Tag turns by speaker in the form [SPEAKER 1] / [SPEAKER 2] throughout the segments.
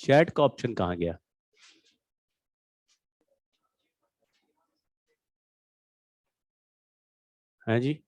[SPEAKER 1] Chat का option कहाँ गया? है जी?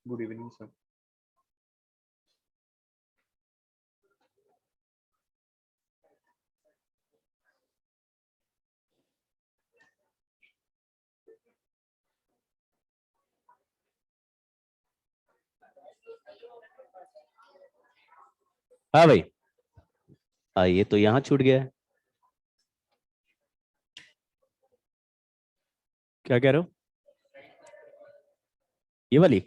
[SPEAKER 2] Good evening sir.
[SPEAKER 1] हाँ भाई, ये तो यहाँ छूट गया है। क्या कह रहे हो? ये वाली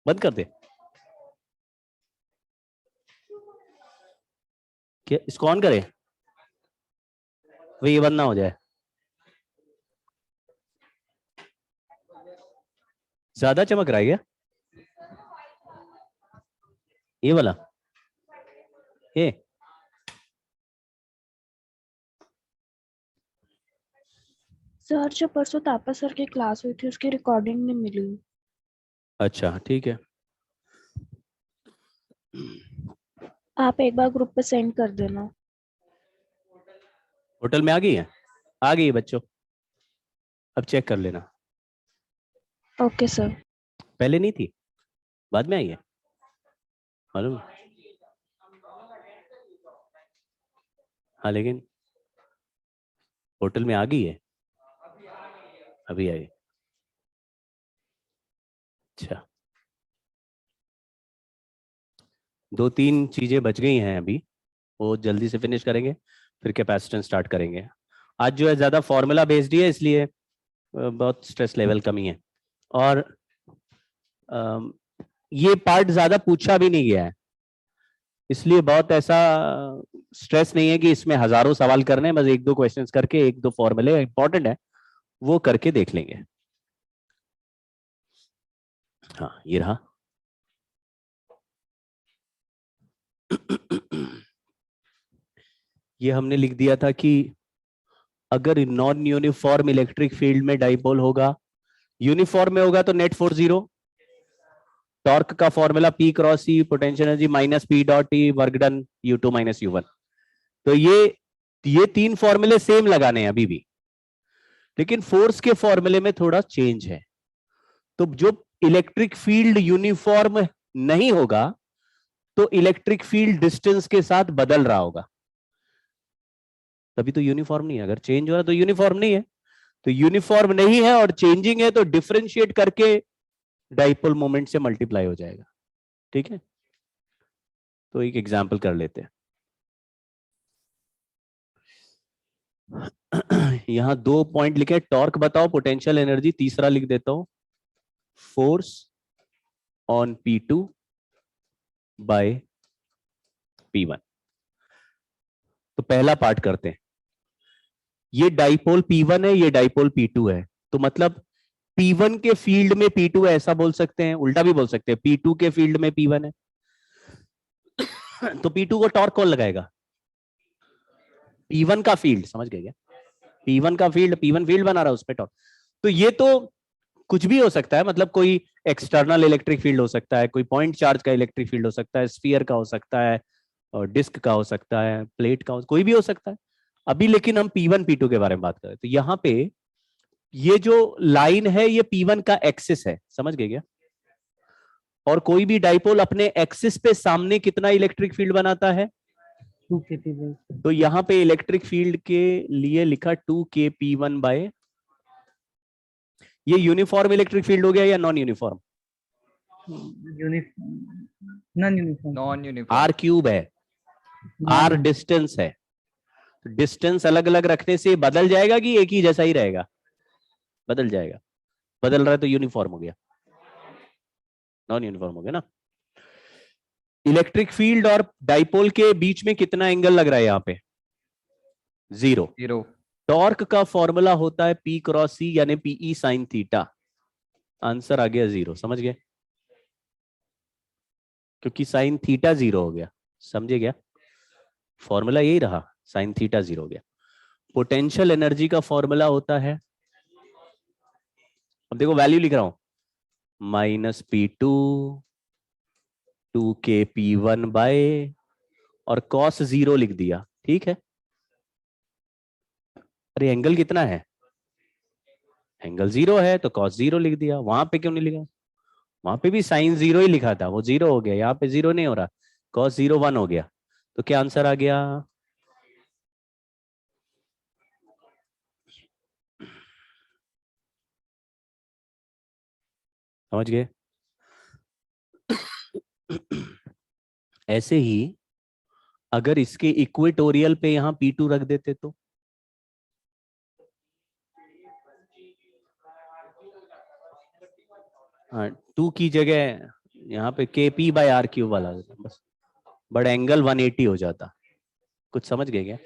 [SPEAKER 1] बंद कर दे क्या? इसको ऑन करे? भाई ये बंद ना हो जाए। ज्यादा चमक रहा है क्या ये वाला? ये
[SPEAKER 3] सर जो परसों तापा सर की क्लास हुई थी उसकी रिकॉर्डिंग नहीं मिली।
[SPEAKER 1] अच्छा ठीक है।
[SPEAKER 3] आप एक बार ग्रुप पे सेंड कर देना।
[SPEAKER 1] होटल में आ गई है? आ गई है बच्चों, अब चेक कर लेना।
[SPEAKER 3] Okay sir.
[SPEAKER 1] पहले नहीं थी, बाद में आई है, मालूम है? हाँ लेकिन होटल में आ गई है, अभी आई। अच्छा, 2-3 चीजें बच गई हैं अभी, वो जल्दी से फिनिश करेंगे, फिर कैपेसिटेंस स्टार्ट करेंगे। आज जो है ज्यादा फॉर्मूला बेस्ड ही है, इसलिए बहुत स्ट्रेस लेवल कमी है। और अम, ये पार्ट ज्यादा पूछा भी नहीं गया है, इसलिए बहुत ऐसा स्ट्रेस नहीं है कि इसमें हजारों सवाल करने हैं। बस 1-2 क्वेश्चंस करके 1-2 फॉर्मूले इंपॉर्टेंट है वो करके देख लेंगे। हाँ ये रहा। ये हमने लिख दिया था कि अगर नॉन यूनिफॉर्म इलेक्ट्रिक फील्ड में डाइपोल होगा, यूनिफॉर्म में होगा तो नेट फोर्स 0, टॉर्क का formula P cross E, potential energy minus P dot E, work done U2 minus U1। तो ये 3 फॉर्मूले सेम लगाने हैं अभी भी, लेकिन फोर्स के फॉर्मूले में थोड़ा चेंज है। तो जो इलेक्ट्रिक फील्ड यूनिफॉर्म नहीं होगा तो इलेक्ट्रिक फील्ड डिस्टेंस के साथ बदल रहा होगा, तभी तो यूनिफॉर्म नहीं है। अगर चेंज हो रहा है तो यूनिफॉर्म नहीं है। तो यूनिफॉर्म नहीं है और चेंजिंग है तो डिफरेंशिएट करके डाइपोल मोमेंट से मल्टीप्लाई हो जाएगा। ठीक है, तो एक एग्जांपल कर लेते हैं। यहां 2 पॉइंट लिखे, टॉर्क बताओ, पोटेंशियल एनर्जी, तीसरा लिख देता हूं force on P2 bye P1। तो पहला पार्ट करते हैं। ये डाइपोल P1 है, ये डाइपोल P2 है, तो मतलब P1 के फील्ड में P2 है, ऐसा बोल सकते हैं। उल्टा भी बोल सकते हैं, P2 के फील्ड में P1 है। तो P2 को टॉर्क कौन लगाएगा? P1 का फील्ड, समझ गए क्या? P1 का फील्ड, P1 फील्ड बना रहा है, उस पे टॉर्क। तो ये तो कुछ भी हो सकता है, मतलब कोई एक्सटर्नल इलेक्ट्रिक फील्ड हो सकता है, कोई पॉइंट चार्ज का इलेक्ट्रिक फील्ड हो सकता है, स्फीयर का हो सकता है, और डिस्क का हो सकता है, प्लेट का कोई भी हो सकता है। अभी लेकिन हम P1 P2 के बारे में बात कर रहे हैं। तो यहाँ पे ये जो लाइन है ये P1 का एक्सिस है, समझ गए क्या? और कोई भी डाइपोल अपने एक्सिस पे सामने कितना इलेक्ट्रिक फील्ड बनाता है?
[SPEAKER 4] 2kp।
[SPEAKER 1] तो यहाँ पे इलेक्ट्रिक फील्ड के लिए लिखा 2kp1 बाय, ये यूनिफॉर्म इलेक्ट्रिक फील्ड हो गया या non uniform?
[SPEAKER 4] Non uniform.
[SPEAKER 2] Non uniform.
[SPEAKER 1] R cube है, आर डिस्टेंस है। डिस्टेंस अलग अलग रखने से बदल जाएगा कि एक ही जैसा ही रहेगा? बदल जाएगा। बदल रहा है तो यूनिफॉर्म हो गया, नॉन यूनिफॉर्म हो गया ना। इलेक्ट्रिक फील्ड और डाइपोल के बीच में कितना एंगल लग रहा है यहाँ पे? जीरो।
[SPEAKER 2] जीरो।
[SPEAKER 1] टॉर्क का फॉर्मूला होता है P क्रॉस C यानी PE साइन थीटा। आंसर आ गया जीरो। समझ गए? क्योंकि साइन थीटा जीरो हो गया। समझे क्या? फॉर्मूला यही रहा, साइन थीटा जीरो हो गया। पोटेंशियल एनर्जी का फॉर्मूला होता है, अब देखो वैल्यू लिख रहा हूं, -P2 2K P1 बाय, और कॉस जीरो लिख दिया। ठीक है? अरे एंगल कितना है? एंगल जीरो है तो कॉस जीरो लिख दिया। वहां पे क्यों नहीं लिखा? वहां पे भी साइन जीरो ही लिखा था, वो जीरो हो गया। यहाँ पे जीरो नहीं हो रहा, कॉस जीरो 1 हो गया। तो क्या आंसर आ गया? समझ गए? ऐसे ही अगर इसके इक्वेटोरियल पे यहां P2 रख देते तो हाँ, 2 की जगह यहाँ पे KP/R³ वाला बस, बड़ा एंगल 180 हो जाता। कुछ समझ गए क्या?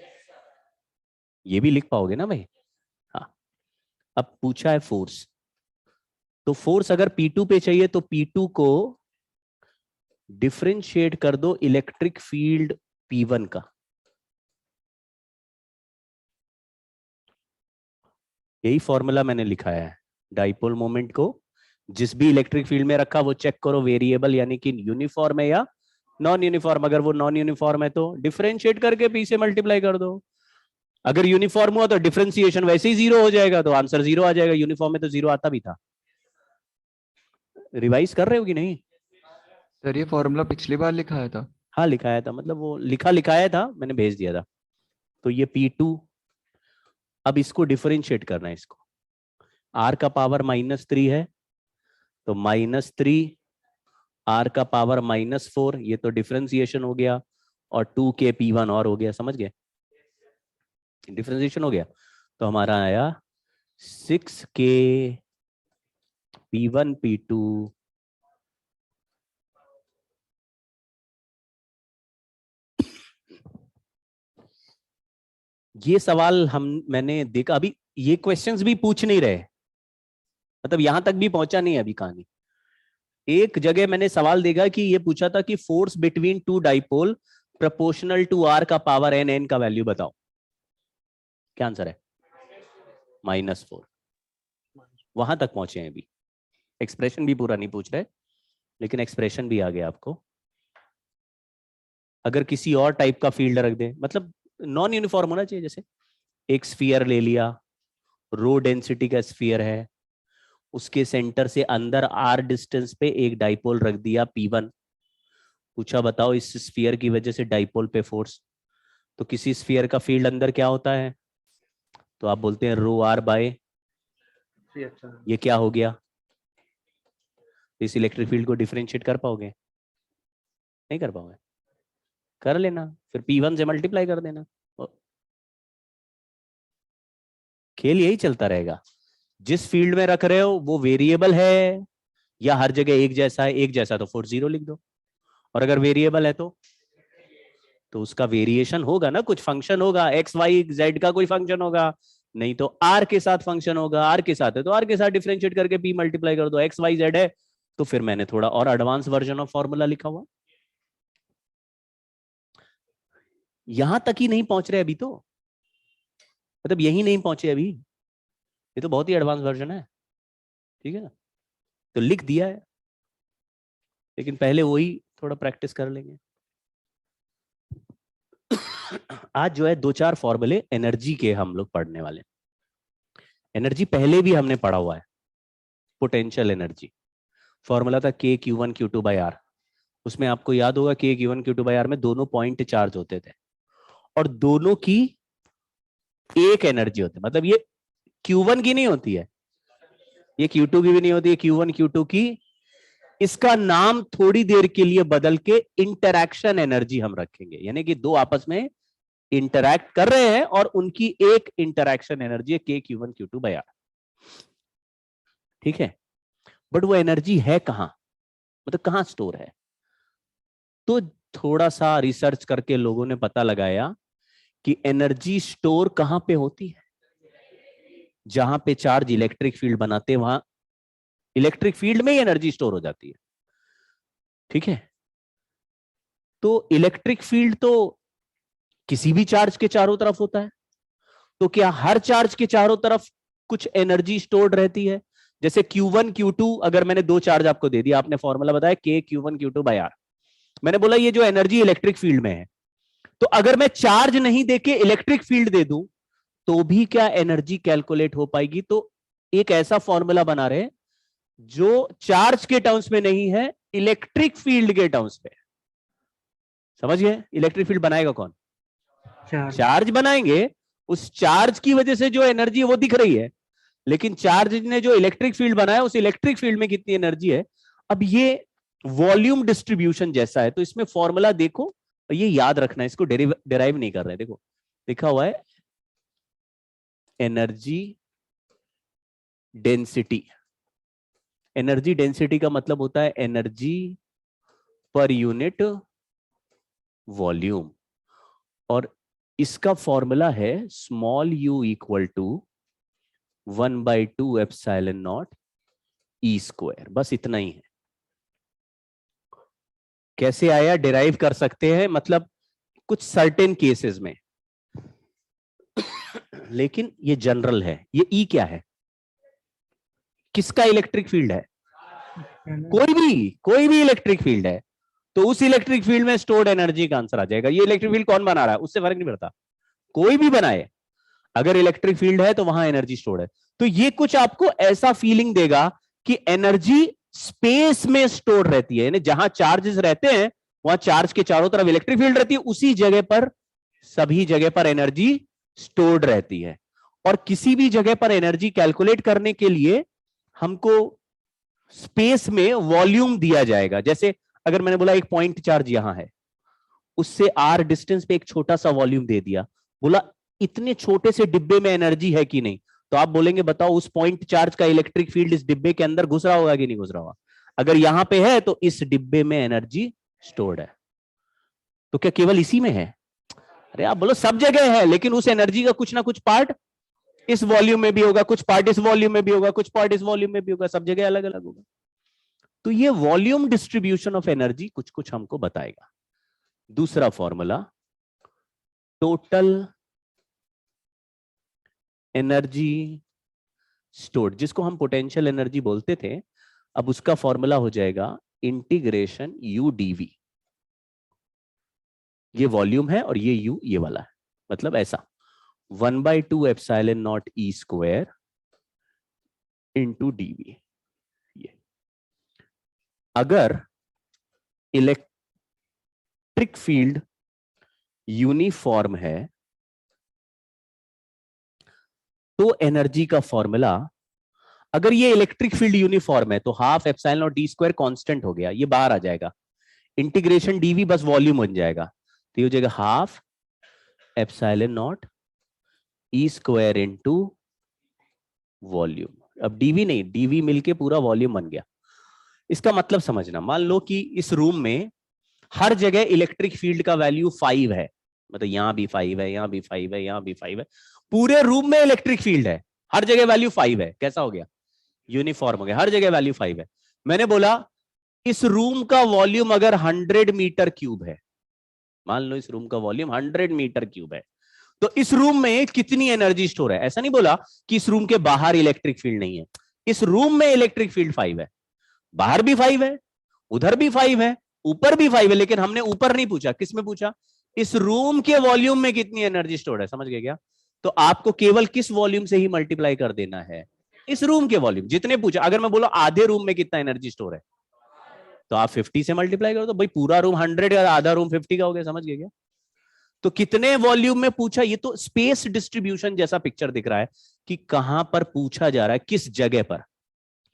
[SPEAKER 1] ये भी लिख पाओगे ना भाई? हाँ। अब पूछा है फोर्स, तो फोर्स अगर P2 पे चाहिए तो P2 को डिफरेंशिएट कर दो इलेक्ट्रिक फील्ड P1 का। यही फॉर्मूला मैंने लिखा है। डाइपोल मोमेंट को जिस भी इलेक्ट्रिक फील्ड में रखा वो चेक करो वेरिएबल यानी कि यूनिफॉर्म है या नॉन यूनिफॉर्म। अगर वो नॉन यूनिफॉर्म है तो डिफरेंशिएट करके P से मल्टीप्लाई कर दो। अगर यूनिफॉर्म हुआ तो डिफरेंशिएशन वैसे ही जीरो हो जाएगा, तो आंसर जीरो आ जाएगा। यूनिफॉर्म में तो जीरो आता भी था। रिवाइज कर रहे हो कि नहीं?
[SPEAKER 2] सर ये फॉर्मूला पिछली बार लिखाया था।
[SPEAKER 1] हाँ लिखाया था, मतलब वो लिखाया था, मैंने भेज दिया था। तो ये P2, अब इसको डिफरेंशिएट करना है। इसको R का पावर -3 है तो -3 R का पावर -4, ये तो डिफरेंशिएशन हो गया, और 2K P1 और हो गया। समझ गए? डिफरेंशिएशन हो गया तो हमारा आया 6K P1 P2 ये सवाल मैंने देखा अभी, ये क्वेश्चंस भी पूछ नहीं रहे, मतलब यहां तक भी पहुंचा नहीं है अभी कहानी। एक जगह मैंने सवाल देखा कि ये पूछा था कि force between two dipole proportional to R का पावर n का वैल्यू बताओ। क्या आंसर है? -4। वहां तक पहुंचे हैं अभी। एक्सप्रेशन भी पूरा नहीं पूछ रहे, लेकिन एक्सप्रेशन भी आ गया आपको। अगर किसी और टाइप का फील्ड रख दे, मतलब नॉन यूनिफॉर्म होना चाहिए। जैसे एक स्फीयर ले लिया, रो डेंसिटी का स्फीयर है, उसके सेंटर से अंदर R डिस्टेंस पे एक डाइपोल रख दिया P1। पूछा बताओ इस स्फीयर की वजह से डाइपोल पे फोर्स। तो किसी स्फीयर का फील्ड अंदर क्या होता है? तो आप बोलते हैं ρr/, ये क्या हो गया? इस इलेक्ट्रिक फील्ड को डिफरेंशिएट कर पाओगे? नहीं कर पाओगे? कर लेना, फिर P1 से मल्टीप्लाई कर देना। खेल यही चलता रहेगा। जिस फील्ड में रख रहे हो वो वेरिएबल है या हर जगह एक जैसा है? एक जैसा तो फोर्स जीरो लिख दो, और अगर वेरिएबल है तो उसका वेरिएशन होगा ना, कुछ फंक्शन होगा, एक्स वाई जेड का कोई फंक्शन होगा। नहीं तो आर के साथ फंक्शन होगा, आर के साथ है तो आर के साथ डिफरेंशिएट करके P मल्टीप्लाई कर दो। एक्स वाई जेड है तो फिर मैंने थोड़ा और एडवांस वर्जन ऑफ फॉर्मूला लिखा हुआ। यहां तक ही नहीं पहुंच रहे अभी, तो मतलब यही नहीं पहुंचे अभी, ये तो बहुत ही एडवांस वर्जन है। ठीक है ना? तो लिख दिया है, लेकिन पहले वही थोड़ा प्रैक्टिस कर लेंगे। आज जो है 2-4 फॉर्मूले एनर्जी के हम लोग पढ़ने वाले। एनर्जी पहले भी हमने पढ़ा हुआ है। पोटेंशियल एनर्जी फॉर्मूला था K(Q1Q2/R). उसमें आपको याद होगा K(Q1Q2/R) में दोनों पॉइंट चार्ज होते थे और दोनों की एक एनर्जी होती है। मतलब ये Q1 की नहीं होती है, ये Q2 की भी नहीं होती है, Q1 Q2 की। इसका नाम थोड़ी देर के लिए बदल के इंटरैक्शन एनर्जी हम रखेंगे, यानी कि दो आपस में इंटरैक्ट कर रहे हैं और उनकी एक इंटरैक्शन एनर्जी है K(Q1Q2/R). ठीक है? बट वो एनर्जी है कहां, मतलब कहां स्टोर है? तो थोड़ा सा रिसर्च करके लोगों ने पता लगाया कि एनर्जी स्टोर कहां पे होती है? जहां पे चार्ज इलेक्ट्रिक फील्ड बनाते हैं वहां इलेक्ट्रिक फील्ड में ही एनर्जी स्टोर हो जाती है। ठीक है, तो इलेक्ट्रिक फील्ड तो किसी भी चार्ज के चारों तरफ होता है, तो क्या हर चार्ज के चारों तरफ कुछ एनर्जी स्टोर्ड रहती है? जैसे Q1 Q2, अगर मैंने दो चार्ज आपको दे दिया, आपने फॉर्मूला बताया K Q1 Q2 bye R, मैंने बोला ये जो एनर्जी इलेक्ट्रिक फील्ड में है, तो अगर मैं चार्ज नहीं देके इलेक्ट्रिक फील्ड दे दूं तो भी क्या एनर्जी कैलकुलेट हो पाएगी? तो एक ऐसा फॉर्मूला बना रहे जो चार्ज के टर्म्स में नहीं है, इलेक्ट्रिक फील्ड के टर्म्स में। समझ गए? इलेक्ट्रिक फील्ड बनाएगा कौन?
[SPEAKER 4] चार्ज।
[SPEAKER 1] चार्ज बनाएंगे। उस चार्ज की वजह से जो एनर्जी है वो दिख रही है, लेकिन चार्ज ने जो इलेक्ट्रिक फील्ड बनाया उस इलेक्ट्रिक फील्ड में कितनी एनर्जी है। अब ये वॉल्यूम डिस्ट्रीब्यूशन जैसा है, तो इसमें फॉर्मूला देखो, ये याद रखना है, इसको डेराइव नहीं कर रहे। देखो लिखा हुआ है एनर्जी डेंसिटी। एनर्जी डेंसिटी का मतलब होता है एनर्जी पर यूनिट वॉल्यूम, और इसका फॉर्मूला है small u equal to 1/2 epsilon naught E square. बस इतना ही है। कैसे आया? डिराइव कर सकते हैं, मतलब कुछ सर्टेन केसेस में, लेकिन ये जनरल है। ये ई क्या है? किसका इलेक्ट्रिक फील्ड है? कोई भी इलेक्ट्रिक फील्ड है, तो उस इलेक्ट्रिक फील्ड में स्टोर्ड एनर्जी का आंसर आ जाएगा। ये इलेक्ट्रिक फील्ड कौन बना रहा है उससे फर्क नहीं पड़ता, कोई भी बनाए, अगर इलेक्ट्रिक फील्ड है तो वहां एनर्जी स्टोर्ड है। तो ये कुछ आपको ऐसा फीलिंग देगा कि एनर्जी स्पेस में स्टोर रहती है, यानी जहां चार्जेस रहते हैं वहां चार्ज के चारों तरफ इलेक्ट्रिक फील्ड रहती है, उसी जगह पर सभी जगह पर एनर्जी स्टोर्ड रहती है। और किसी भी जगह पर एनर्जी कैलकुलेट करने के लिए हमको स्पेस में वॉल्यूम दिया जाएगा। जैसे अगर मैंने बोला एक पॉइंट चार्ज यहां है, उससे r डिस्टेंस पे एक छोटा सा वॉल्यूम दे दिया, बोला इतने छोटे से डिब्बे में एनर्जी है कि नहीं, तो आप बोलेंगे बताओ उस पॉइंट चार्ज का इलेक्ट्रिक फील्ड इस डिब्बे के अंदर घुस रहा होगा कि नहीं घुस रहा होगा? अगर यहां पे है तो इस डिब्बे में एनर्जी स्टोर्ड है। तो क्या केवल इसी में है? अरे आप बोलो सब जगह है, लेकिन उस एनर्जी का कुछ ना कुछ पार्ट इस वॉल्यूम में भी होगा, कुछ पार्ट इस वॉल्यूम में भी होगा, कुछ पार्ट इस वॉल्यूम में भी होगा, सब जगह अलग अलग होगा। तो ये वॉल्यूम डिस्ट्रीब्यूशन ऑफ एनर्जी कुछ कुछ हमको बताएगा। दूसरा फॉर्मूला टोटल एनर्जी स्टोर्ड, जिसको हम पोटेंशियल एनर्जी बोलते थे, अब उसका फॉर्मूला हो जाएगा इंटीग्रेशन u dv। ये वॉल्यूम है और ये u ये वाला है, मतलब ऐसा 1/2 epsilon naught E square into dv। ये अगर इलेक्ट्रिक फील्ड यूनिफॉर्म है तो एनर्जी का फॉर्मूला, अगर ये इलेक्ट्रिक फील्ड यूनिफॉर्म है तो half epsilon not D square constant हो गया, ये बाहर आ जाएगा, इंटीग्रेशन डीवी बस वॉल्यूम बन जाएगा, तो ये हो जाएगा half epsilon naught E square into volume. अब डीवी नहीं, डीवी मिलके पूरा वॉल्यूम बन गया। इसका मतलब समझना, मान लो कि इस रूम में हर जगह इलेक्ट्रिक फील्ड का वैल्यू 5 है, मतलब यहां भी 5 है, यहां भी 5 है, यहां भी 5 है, पूरे रूम में इलेक्ट्रिक फील्ड है, हर जगह वैल्यू 5 है। कैसा हो गया? यूनिफॉर्म हो गया, हर जगह वैल्यू 5 है। मैंने बोला इस रूम का वॉल्यूम अगर 100 मीटर क्यूब है, मान लो इस रूम का वॉल्यूम 100 मीटर क्यूब है, तो इस रूम में कितनी एनर्जी स्टोर है? ऐसा नहीं बोला कि इस रूम के बाहर इलेक्ट्रिक फील्ड नहीं है, इस रूम में इलेक्ट्रिक फील्ड 5 है, बाहर भी 5 है, उधर भी 5 है, ऊपर भी 5 है, लेकिन हमने ऊपर नहीं पूछा, किस में पूछा? इस रूम के वॉल्यूम में कितनी एनर्जी स्टोर है। समझ गए क्या? तो आपको केवल किस वॉल्यूम से ही मल्टीप्लाई कर देना है? इस रूम के वॉल्यूम, जितने पूछा। अगर मैं बोला आधे रूम में कितना एनर्जी स्टोर है, तो आप 50 से मल्टीप्लाई करो, तो भाई पूरा रूम 100 या आधा रूम 50 का हो गया। समझ गए क्या? तो कितने वॉल्यूम में पूछा, ये तो स्पेस डिस्ट्रीब्यूशन जैसा पिक्चर दिख रहा है कि कहां पर पूछा जा रहा है, किस जगह पर।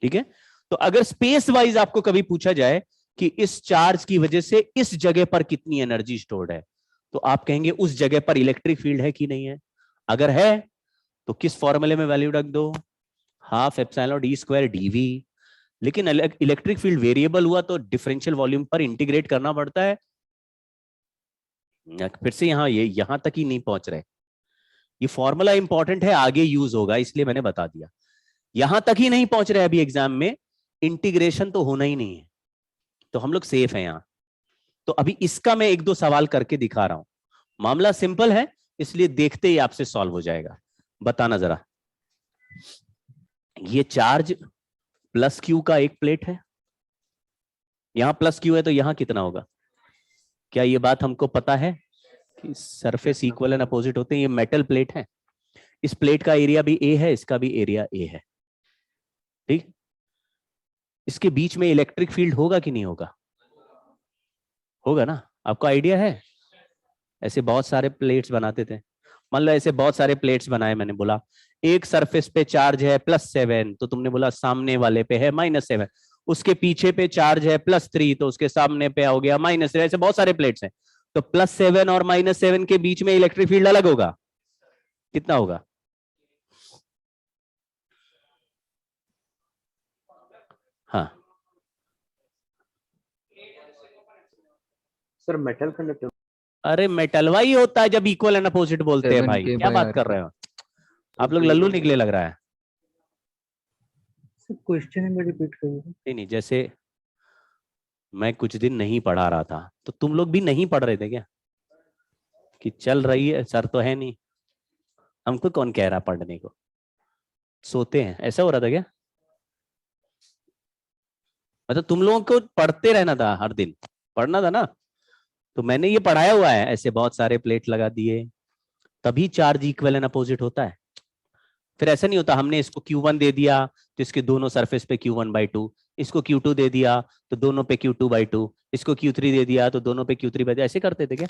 [SPEAKER 1] ठीक है, तो अगर स्पेस वाइज आपको कभी पूछा जाए कि इस चार्ज की वजह से इस जगह पर कितनी एनर्जी स्टोर्ड है, तो आप कहेंगे उस जगह पर इलेक्ट्रिक फील्ड है कि नहीं है। अगर है तो किस फॉर्मूले में वैल्यू रख दो? Half epsilon D square DV. लेकिन इलेक्ट्रिक फील्ड वेरिएबल हुआ तो डिफरेंशियल वॉल्यूम पर इंटीग्रेट करना पड़ता है, फिर से यहाँ ये यहां तक ही नहीं पहुंच रहे। ये फॉर्मूला इंपॉर्टेंट है, आगे यूज होगा, इसलिए मैंने बता दिया। यहां तक ही नहीं पहुंच रहे अभी एग्जाम में, इंटीग्रेशन तो होना ही नहीं है, तो हम लोग सेफ हैं यहाँ। तो अभी इसका मैं एक दो सवाल करके दिखा रहा हूं। मामला सिंपल है, इसलिए देखते ही आपसे सॉल्व हो जाएगा। बताना जरा, ये चार्ज प्लस क्यू का एक प्लेट है, यहां प्लस क्यू है, तो यहां कितना होगा? क्या ये बात हमको पता है कि सरफेस इक्वल एंड अपोजिट होते हैं? ये मेटल प्लेट है, इस प्लेट का एरिया भी ए है, इसका भी एरिया ए है, ठीक। इसके बीच में इलेक्ट्रिक फील्ड होगा कि नहीं होगा? होगा ना, आपको आइडिया है? ऐसे बहुत सारे प्लेट्स बनाते थे, मान लो ऐसे बहुत सारे प्लेट्स बनाए, मैंने बोला एक सरफेस पे चार्ज है +7, तो तुमने बोला सामने वाले पे है -7, उसके पीछे पे चार्ज है +3, तो उसके सामने पे हो गया -3। ऐसे बहुत सारे प्लेट्स हैं, तो +7 और -7 के बीच में इलेक्ट्रिक फील्ड अलग होगा, कितना होगा? हाँ,
[SPEAKER 5] सर मेटल कंडक्टर।
[SPEAKER 1] अरे मेटलवा ही होता है जब इक्वल एंड अपोजिट बोलते हैं भाई,
[SPEAKER 2] 7K
[SPEAKER 1] क्या
[SPEAKER 2] by
[SPEAKER 1] बात
[SPEAKER 2] R
[SPEAKER 1] कर
[SPEAKER 2] के।
[SPEAKER 1] रहे हो आप लोग? लल्लू निकले लग रहा है।
[SPEAKER 4] सर क्वेश्चन एक बार रिपीट करिए।
[SPEAKER 1] नहीं नहीं, जैसे मैं कुछ दिन नहीं पढ़ा रहा था, तो तुम लोग भी नहीं पढ़ रहे थे क्या? कि चल रही है, सर तो है नहीं, हमको कौन कह रहा पढ़ने को, सोते हैं, ऐसा हो रहा था क्या? मतलब तुम लोगों को पढ़ते रहना था, हर दिन पढ़ना था ना, तो मैंने ये पढ़ाया हुआ है। ऐसे बहुत सारे प्लेट लगा दिए, तभी चार्ज इक्वल एंड अपोजिट होता है। फिर ऐसा नहीं होता हमने इसको Q1 दे दिया तो इसके दोनों सरफेस पे Q1/2, इसको Q2 दे दिया तो दोनों पे Q2/2, इसको Q3 दे दिया तो दोनों पे Q3/2, ऐसे करते थे क्या?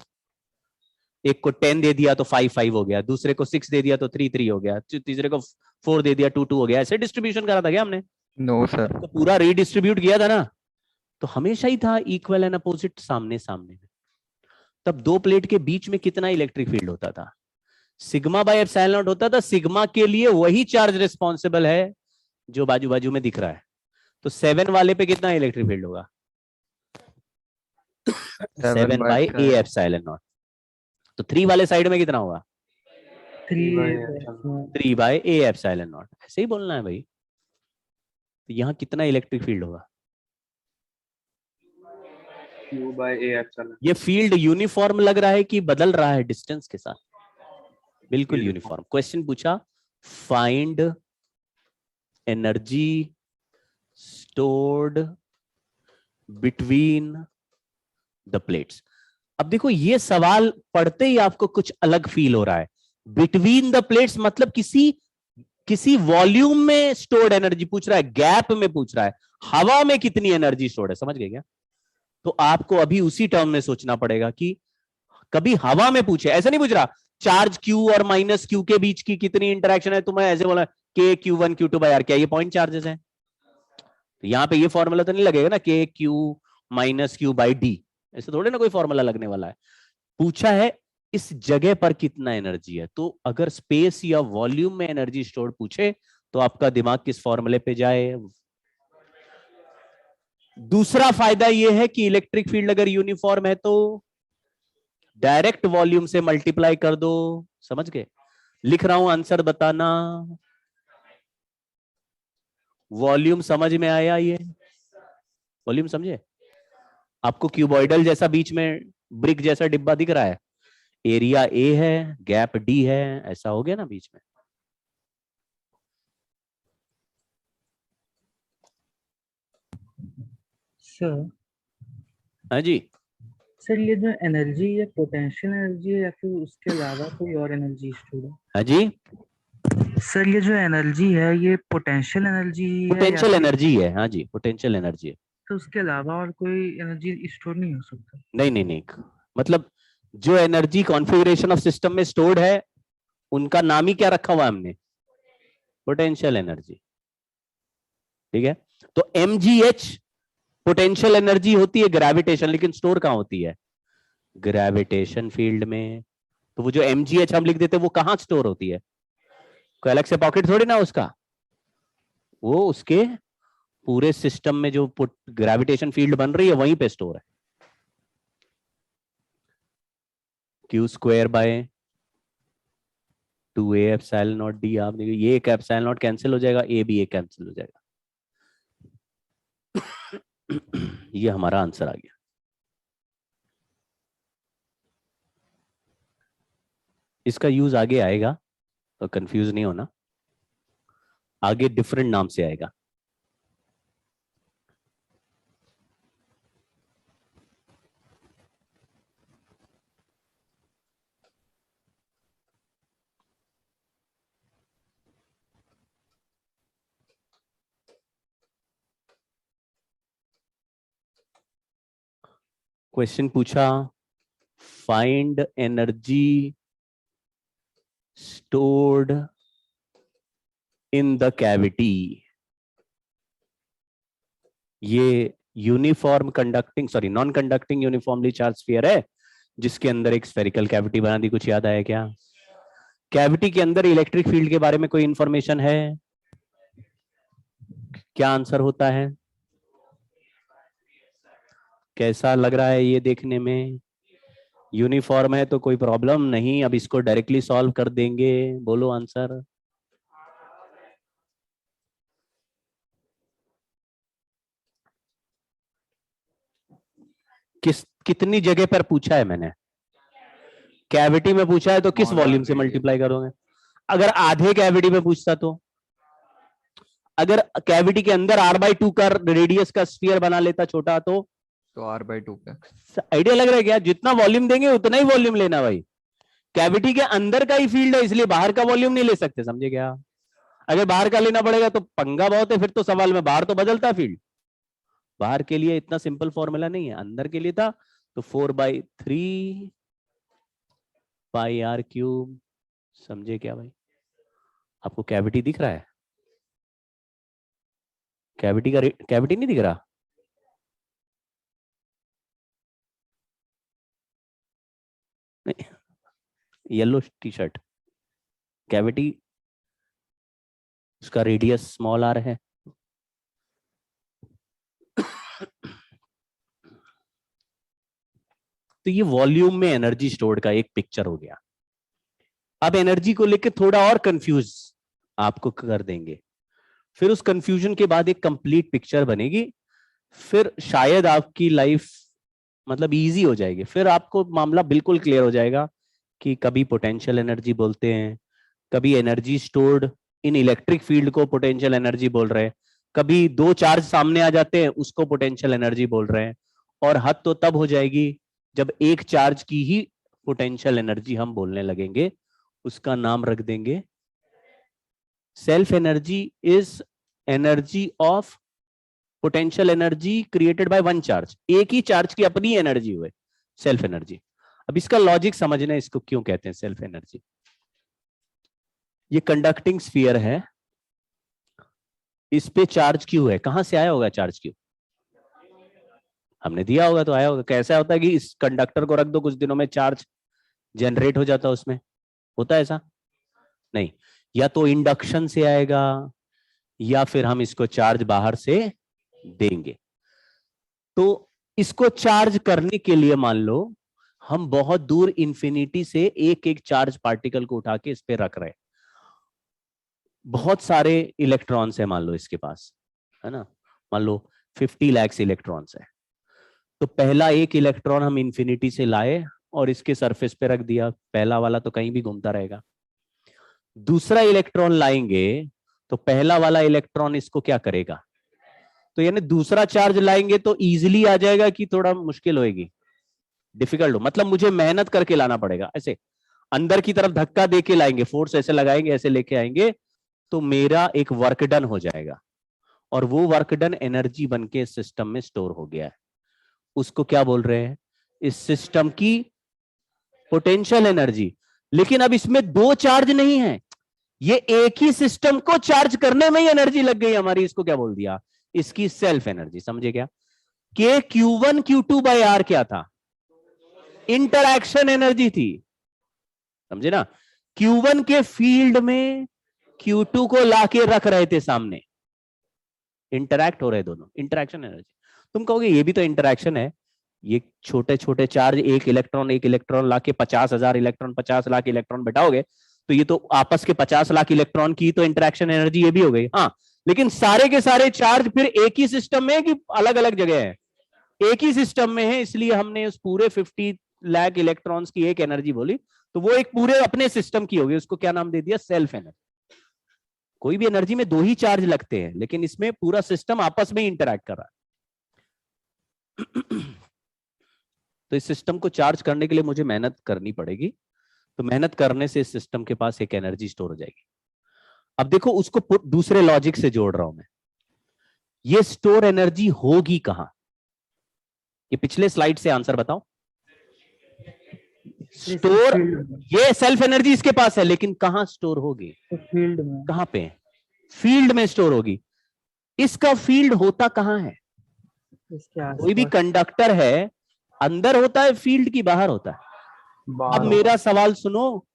[SPEAKER 1] एक को 10 दे दिया तो 5/5 हो गया, दूसरे को 6 दे दिया तो 3/3 हो गया, तीसरे को 4 दे दिया 2/2 हो गया, ऐसे डिस्ट्रीब्यूशन करा था क्या हमने?
[SPEAKER 2] No sir.
[SPEAKER 1] तो पूरा रीडिस्ट्रीब्यूट किया था ना, तो हमेशा ही था इक्वल एंड अपोजिट सामने सामने में। तब दो प्लेट के बीच में कितना इलेक्ट्रिक फील्ड होता था? σ/ε0 होता था। सिग्मा के लिए वही चार्ज रिस्पॉन्सिबल है जो बाजू बाजू में दिख रहा है, तो 7 वाले पे कितना इलेक्ट्रिक फील्ड होगा? 7/A/ε0। तो 3 वाले साइड में कितना होगा? 3/A/ε0। ऐसे ही बोलना है भाई। तो यहाँ कितना इलेक्ट्रिक फील्ड होगा?
[SPEAKER 5] Q/A/ε।
[SPEAKER 1] ये फील्ड यूनिफॉर्म लग रहा है कि बदल रहा है डिस्टेंस के साथ? बिल्कुल यूनिफॉर्म। क्वेश्चन पूछा, find energy stored between the plates. अब देखो, ये सवाल पढ़ते ही आपको कुछ अलग फील हो रहा है। बिटवीन द प्लेट्स मतलब किसी वॉल्यूम में स्टोर्ड एनर्जी पूछ रहा है, गैप में पूछ रहा है, हवा में कितनी एनर्जी स्टोर्ड है, समझ गए क्या? तो आपको अभी उसी टर्म में सोचना पड़ेगा कि कभी हवा में पूछे, ऐसा नहीं पूछ रहा चार्ज Q और -Q के बीच की कितनी इंटरेक्शन है, तुम्हें ऐसे बोला KQ1 Q2/R, क्या ये पॉइंट चार्जेस हैं? तो यहां पे ये फॉर्मूला तो नहीं लगेगा ना, KQ - Q/D, ऐसे थोड़े ना कोई फॉर्मूला लगने वाला है। पूछा है इस जगह पर कितना एनर्जी है, तो अगर स्पेस या वॉल्यूम में एनर्जी स्टोर पूछे तो आपका दिमाग किस फॉर्मूले पे जाए? दूसरा फायदा यह है कि इलेक्ट्रिक फील्ड अगर यूनिफॉर्म है तो डायरेक्ट वॉल्यूम से मल्टीप्लाई कर दो, समझ गए? लिख रहा हूं, आंसर बताना। वॉल्यूम समझ में आया? ये वॉल्यूम समझे? आपको क्यूबॉइडल जैसा बीच में ब्रिक जैसा डिब्बा दिख रहा है, एरिया A है, गैप D है, ऐसा हो गया ना बीच में।
[SPEAKER 4] सर
[SPEAKER 1] हाँ जी,
[SPEAKER 4] सर ये जो एनर्जी है पोटेंशियल एनर्जी है या फिर उसके अलावा कोई और एनर्जी स्टोर है?
[SPEAKER 1] हाँ जी,
[SPEAKER 4] सर ये जो एनर्जी है ये पोटेंशियल एनर्जी है या
[SPEAKER 1] पोटेंशियल
[SPEAKER 4] फिर
[SPEAKER 1] एनर्जी है। हाँ जी, पोटेंशियल एनर्जी है।
[SPEAKER 4] तो उसके अलावा और कोई एनर्जी स्टोर नहीं हो सकता?
[SPEAKER 1] नहीं नहीं नहीं, मतलब जो एनर्जी कॉन्फ़िगरेशन ऑफ सिस्टम में स्टोर्ड है उनका नाम ही क्या रखा हुआ है हमने? पोटेंशियल एनर्जी, ठीक है? तो mgh पोटेंशियल एनर्जी होती है ग्रेविटेशन, लेकिन स्टोर कहां होती है? ग्रेविटेशन फील्ड में। तो वो जो mgh हम लिख देते हैं वो कहां स्टोर होती है? कोई अलग से पॉकेट थोड़ी ना उसका, वो उसके पूरे सिस्टम में जो ग्रेविटेशन फील्ड बन रही है वहीं पे स्टोर है। Q square by 2a epsilon not D. आप देखिए ये एक एप्सिलॉन नॉट कैंसिल हो जाएगा, ए भी एक कैंसिल हो जाएगा। ये हमारा आंसर आ गया। इसका यूज आगे आएगा तो कंफ्यूज नहीं होना, आगे डिफरेंट नाम से आएगा। क्वेश्चन पूछा, find energy stored in the cavity. ये uniform conducting sorry non conducting uniformly charge sphere है जिसके अंदर एक स्फेरिकल कैविटी बना दी। कुछ याद आया क्या? कैविटी के अंदर इलेक्ट्रिक फील्ड के बारे में कोई इंफॉर्मेशन है? क्या आंसर होता है? कैसा लग रहा है ये देखने में? यूनिफॉर्म है तो कोई प्रॉब्लम नहीं, अब इसको डायरेक्टली सॉल्व कर देंगे। बोलो आंसर। कितनी जगह पर पूछा है मैंने? कैविटी में पूछा है तो किस वॉल्यूम से मल्टीप्लाई करोगे? अगर आधे कैविटी में पूछता तो? अगर कैविटी के अंदर r/2 का रेडियस का स्फीयर बना लेता छोटा तो
[SPEAKER 2] r/2 पे।
[SPEAKER 1] आइडिया लग रहा है क्या? जितना वॉल्यूम देंगे उतना ही वॉल्यूम लेना भाई। कैविटी के अंदर का ही फील्ड है इसलिए बाहर का वॉल्यूम नहीं ले सकते, समझे क्या? अगर बाहर का लेना पड़ेगा तो पंगा बहुत है, फिर तो सवाल में बाहर तो बदलता फील्ड। बाहर के लिए इतना सिंपल फॉर्मूला नहीं है, अंदर के लिए था तो 4/3 πr³। समझे क्या भाई? आपको कैविटी दिख रहा है? कैविटी नहीं दिख रहा? नहीं, येलो टी शर्ट कैविटी, उसका रेडियस स्मॉल आर है। तो ये वॉल्यूम में एनर्जी स्टोर्ड का एक पिक्चर हो गया। अब एनर्जी को लेकर थोड़ा और कंफ्यूज आपको कर देंगे, फिर उस कंफ्यूजन के बाद एक कंप्लीट पिक्चर बनेगी, फिर शायद आपकी लाइफ मतलब इजी हो जाएगी। फिर आपको मामला बिल्कुल क्लियर हो जाएगा कि कभी पोटेंशियल एनर्जी बोलते हैं, कभी एनर्जी स्टोर्ड इन इलेक्ट्रिक फील्ड को पोटेंशियल एनर्जी बोल रहे हैं, कभी दो चार्ज सामने आ जाते हैं उसको पोटेंशियल एनर्जी बोल रहे हैं, और हद तो तब हो जाएगी जब एक चार्ज की ही पोटेंशियल एनर्जी हम बोलने लगेंगे। उसका नाम रख देंगे self energy is energy of potential energy created by one charge. एक ही चार्ज की अपनी एनर्जी हुए सेल्फ एनर्जी। अब इसका लॉजिक समझना, इसको क्यों कहते हैं सेल्फ एनर्जी। ये कंडक्टिंग स्फीयर है, इस पे चार्ज क्यों है? कहां से आया होगा चार्ज क्यों? हमने दिया होगा तो आया होगा। कैसा होता है कि इस कंडक्टर को रख दो, कुछ दिनों में चार्ज जनरेट हो जाता है उसमें, होता है ऐसा? नहीं, या तो इंडक्शन से आएगा या फिर हम इसको चार्ज बाहर से देंगे। तो इसको चार्ज करने के लिए मान लो हम बहुत दूर इंफिनिटी से एक एक चार्ज पार्टिकल को उठा के इस पे रख रहे हैं। बहुत सारे इलेक्ट्रॉन्स है मान लो इसके पास, है ना, मान लो 50 लाख इलेक्ट्रॉन्स है। तो पहला एक इलेक्ट्रॉन हम इंफिनिटी से लाए और इसके सरफेस पे रख दिया, पहला वाला तो कहीं भी घूमता रहेगा। दूसरा इलेक्ट्रॉन लाएंगे तो पहला वाला इलेक्ट्रॉन इसको क्या करेगा? तो यानी दूसरा चार्ज लाएंगे तो इजीली आ जाएगा कि थोड़ा मुश्किल होएगी, डिफिकल्ट हो, मतलब मुझे मेहनत करके लाना पड़ेगा। ऐसे अंदर की तरफ धक्का दे के लाएंगे, फोर्स ऐसे लगाएंगे, ऐसे लेके आएंगे तो मेरा एक वर्क डन हो जाएगा, और वो वर्क डन एनर्जी बन के सिस्टम में स्टोर हो गया है। उसको क्या बोल रहे हैं? इस सिस्टम की पोटेंशियल एनर्जी। लेकिन अब इसमें दो चार्ज नहीं है, ये एक ही सिस्टम को चार्ज करने में ही एनर्जी लग गई हमारी। इसको क्या बोल दिया? इसकी सेल्फ एनर्जी। समझे क्या? के Q1 Q2 बाय R क्या था? इंटरैक्शन एनर्जी थी, समझे ना? Q1 के फील्ड में Q2 को लाके रख रहे थे सामने, इंटरैक्ट हो रहे दोनों, इंटरैक्शन एनर्जी। तुम कहोगे ये भी तो इंटरैक्शन है, ये छोटे छोटे चार्ज, एक इलेक्ट्रॉन लाके 50,000 इलेक्ट्रॉन, 50 लाख इलेक्ट्रॉन बैठाओगे तो ये तो आपस के 50 लाख इलेक्ट्रॉन की तो इंटरेक्शन एनर्जी ये भी हो गई। हाँ, लेकिन सारे के सारे चार्ज फिर एक ही सिस्टम में है कि अलग अलग जगह है? एक ही सिस्टम में है, इसलिए हमने उस पूरे 50 लाख इलेक्ट्रॉन्स की एक एनर्जी बोली, तो वो एक पूरे अपने सिस्टम की होगी, उसको क्या नाम दे दिया? Self energy. कोई भी एनर्जी में दो ही चार्ज लगते हैं, लेकिन इसमें पूरा सिस्टम आपस में इंटरैक्ट कर रहा है। तो इस सिस्टम को चार्ज करने के लिए मुझे मेहनत करनी पड़ेगी, तो मेहनत करने से इस सिस्टम के पास एक एनर्जी स्टोर हो जाएगी। अब देखो, उसको दूसरे लॉजिक से जोड़ रहा हूं मैं। ये स्टोर एनर्जी होगी कहां? ये पिछले स्लाइड से आंसर बताओ। स्टोर, ये सेल्फ एनर्जी इसके पास है, लेकिन कहां स्टोर होगी?
[SPEAKER 4] फील्ड में।
[SPEAKER 1] कहां पे? फील्ड में स्टोर होगी। इसका फील्ड होता कहां है?
[SPEAKER 4] इसके
[SPEAKER 1] कोई भी कंडक्टर है, अंदर होता है फील्ड की बाहर होता है? अब मेरा सवाल सुनो,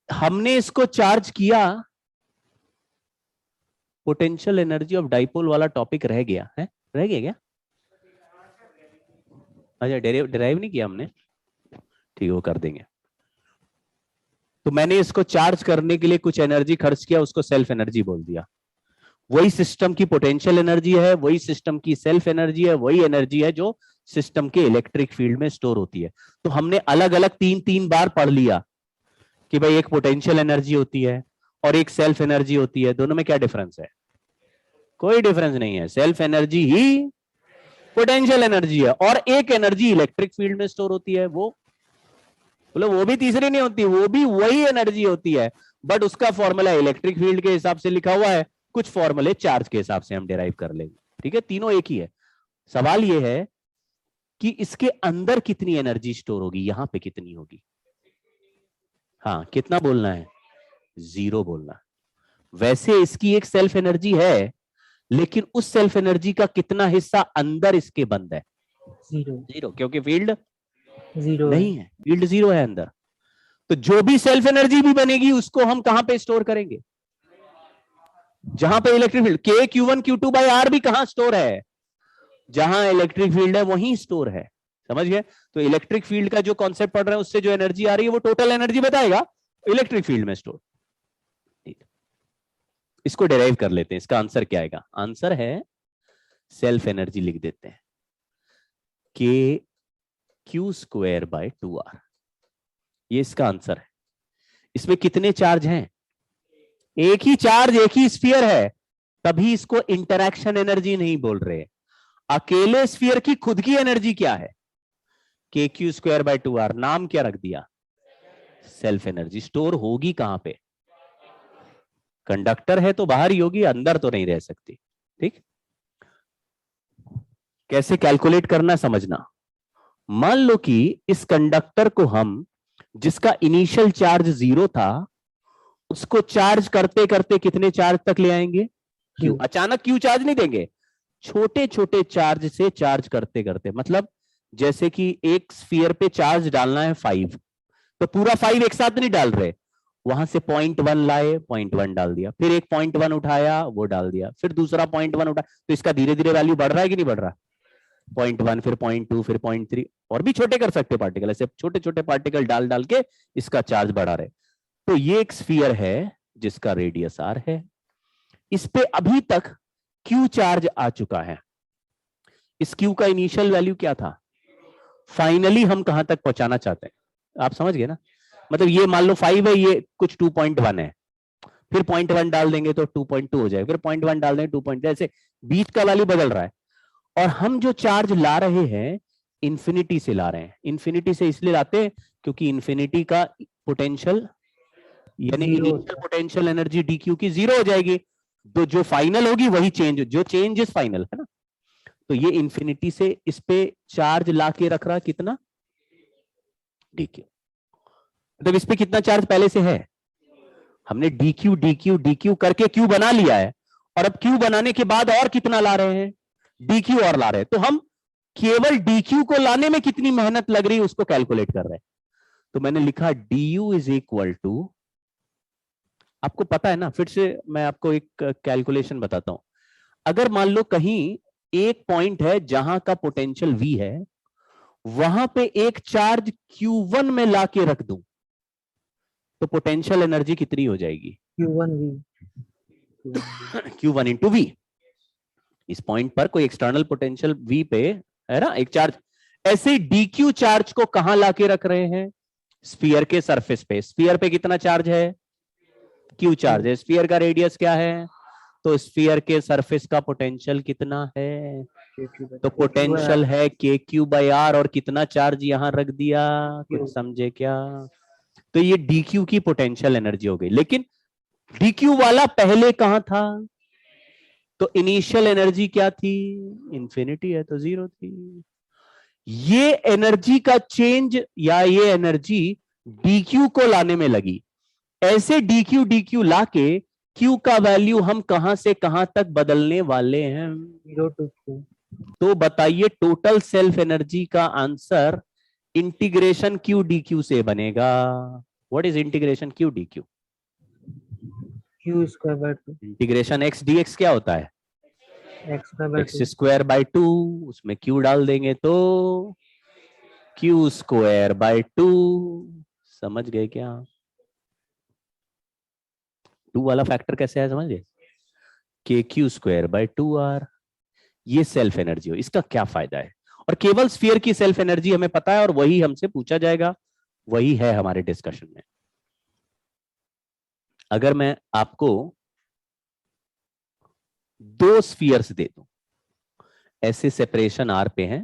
[SPEAKER 1] हमने इसको चार्ज किया, पोटेंशियल एनर्जी ऑफ डाइपोल वाला टॉपिक रह गया है? रह गया क्या? अच्छा, डिराइव नहीं किया हमने, ठीक, वो कर देंगे। तो मैंने इसको चार्ज करने के लिए कुछ एनर्जी खर्च किया, उसको सेल्फ एनर्जी बोल दिया। वही सिस्टम की पोटेंशियल एनर्जी है, वही सिस्टम की सेल्फ एनर्जी है, वही एनर्जी है जो सिस्टम के इलेक्ट्रिक फील्ड में स्टोर होती है। तो हमने अलग अलग तीन बार पढ़ लिया कि भाई एक पोटेंशियल एनर्जी होती है और एक सेल्फ एनर्जी होती है, दोनों में क्या डिफरेंस है? कोई डिफरेंस नहीं है। सेल्फ एनर्जी ही पोटेंशियल एनर्जी है, और एक एनर्जी इलेक्ट्रिक फील्ड में स्टोर होती है, वो बोलो वो भी तीसरी नहीं होती, वो भी वही एनर्जी होती है, बट उसका फॉर्मूला इलेक्ट्रिक फील्ड के हिसाब से लिखा हुआ है, कुछ फॉर्मूले चार्ज के हिसाब से हम डिराइव कर लेंगे। ठीक है, तीनों एक ही है। सवाल ये है कि इसके अंदर कितनी एनर्जी स्टोर होगी, यहां पे कितनी होगी? हाँ, कितना बोलना है? 0 बोलना। वैसे इसकी एक सेल्फ एनर्जी है, लेकिन उस सेल्फ एनर्जी का कितना हिस्सा अंदर इसके बंद है? 0, क्योंकि फील्ड
[SPEAKER 4] 0
[SPEAKER 1] नहीं है, फील्ड 0 है अंदर। तो जो भी सेल्फ एनर्जी भी बनेगी उसको हम कहां पे स्टोर करेंगे? जहां पे electric field. K Q1 Q2 by R भी कहां स्टोर है? जहां इलेक्ट्रिक फील्ड है वहीं स्टोर है। समझ गए? तो इलेक्ट्रिक फील्ड का जो कॉन्सेप्ट पढ़ रहे हैं, उससे जो एनर्जी आ रही है वो टोटल एनर्जी बताएगा, इलेक्ट्रिक फील्ड में स्टोर। इसको डिराइव कर लेते हैं, इसका आंसर क्या आएगा? आंसर है, सेल्फ एनर्जी लिख देते हैं, K Q² बाय 2R। ये इसका आंसर है। इसमें कितने चार्ज हैं? एक ही चार्ज, एक ही स्फीयर है, तभी इसको इंटरैक्शन एनर्जी नहीं बोल रहे। अकेले स्फीयर की खुद की एनर्जी क्या है? KQ² bye 2R। नाम क्या रख दिया? Self energy. स्टोर होगी कहां पे? कंडक्टर है तो बाहर ही होगी, अंदर तो नहीं रह सकती। ठीक, कैसे कैलकुलेट करना समझना। मान लो कि इस कंडक्टर को हम, जिसका इनिशियल चार्ज 0 था, उसको चार्ज करते करते कितने चार्ज तक ले आएंगे? Q। अचानक Q चार्ज नहीं देंगे, छोटे छोटे चार्ज से चार्ज करते करते। मतलब जैसे कि एक स्फीयर पे चार्ज डालना है 5, तो पूरा 5 एक साथ नहीं डाल रहे, वहां से 0.1 लाए, 0.1 डाल दिया, फिर एक 0.1 उठाया, वो डाल दिया, फिर दूसरा 0.1 उठाया, तो इसका धीरे धीरे वैल्यू बढ़ रहा है कि नहीं बढ़ रहा? 0.1, फिर 0.2, फिर 0.3, और भी छोटे कर सकते पार्टिकल, ऐसे छोटे छोटे पार्टिकल डाल डाल के इसका चार्ज बढ़ा रहे। तो ये एक स्फीयर है जिसका रेडियस R है, इस पे अभी तक Q चार्ज आ चुका है। इस Q का इनिशियल वैल्यू क्या था? फाइनली हम कहां तक पहुंचाना चाहते हैं, आप समझ गए ना? मतलब ये मान लो 5 है, ये कुछ 2.1 है, फिर 0.1 डाल देंगे तो 2.2 हो जाएगा, फिर 0.1 डाल देंगे 2. ऐसे बीच का वैल्यू बदल रहा है। और हम जो चार्ज ला रहे हैं इंफिनिटी से ला रहे हैं। इंफिनिटी से इसलिए लाते हैं क्योंकि इंफिनिटी का पोटेंशियल, यानी इनिशियल पोटेंशियल एनर्जी dq की 0 हो जाएगी, तो जो फाइनल होगी वही चेंज, जो चेंज इज फाइनल, है ना? तो ये इंफिनिटी से इस पे चार्ज ला के रख रहा कितना? dq। मतलब इस पे कितना चार्ज पहले से है? हमने dq dq dq करके q बना लिया है, और अब q बनाने के बाद और कितना ला रहे हैं? dq और ला रहे हैं। तो हम केवल dq को लाने में कितनी मेहनत लग रही है उसको कैलकुलेट कर रहे हैं। तो मैंने लिखा du इज इक्वल टू, आपको पता है ना, फिर से मैं आपको एक कैलकुलेशन बताता हूं। अगर मान लो कहीं एक पॉइंट है जहां का पोटेंशियल V है, वहां पे एक चार्ज Q1 में लाके रख दूं तो पोटेंशियल एनर्जी कितनी हो जाएगी?
[SPEAKER 4] Q1V
[SPEAKER 1] Q1 into V। इस पॉइंट पर कोई एक्सटर्नल पोटेंशियल V पे है ना, एक चार्ज। ऐसे dq चार्ज को कहां लाके रख रहे हैं? स्फीयर के सरफेस पे। स्फीयर पे कितना चार्ज है? Q चार्ज है। स्फीयर का रेडियस क्या है? तो स्फीयर के सरफेस का पोटेंशियल कितना है? तो पोटेंशियल है KQ/R, और कितना चार्ज यहां रख दिया? कुछ समझे क्या? तो ये dq की पोटेंशियल एनर्जी हो गई। लेकिन dq वाला पहले कहां था? तो इनिशियल एनर्जी क्या थी? इंफिनिटी है तो जीरो थी। ये एनर्जी का चेंज या ये एनर्जी dq को लाने में लगी। ऐसे dq लाके q का वैल्यू हम कहां से कहां तक बदलने वाले हैं?
[SPEAKER 4] 0 to Q।
[SPEAKER 1] तो बताइए टोटल सेल्फ एनर्जी का आंसर इंटीग्रेशन q dq से बनेगा। What is integration q dq?
[SPEAKER 4] Q²/2
[SPEAKER 1] integration x dx क्या होता है?
[SPEAKER 4] X²/2
[SPEAKER 1] x²/2। उसमें q डाल देंगे तो q²/2। समझ गए क्या? 2 वाला फैक्टर कैसे है समझ गए? KQ²/2R। ये सेल्फ एनर्जी हो। इसका क्या फायदा है? और केवल स्फीयर की सेल्फ एनर्जी हमें पता है और वही हमसे पूछा जाएगा, वही है हमारे डिस्कशन में। अगर मैं आपको दो स्फीयर्स दे दूं, ऐसे सेपरेशन R पे है,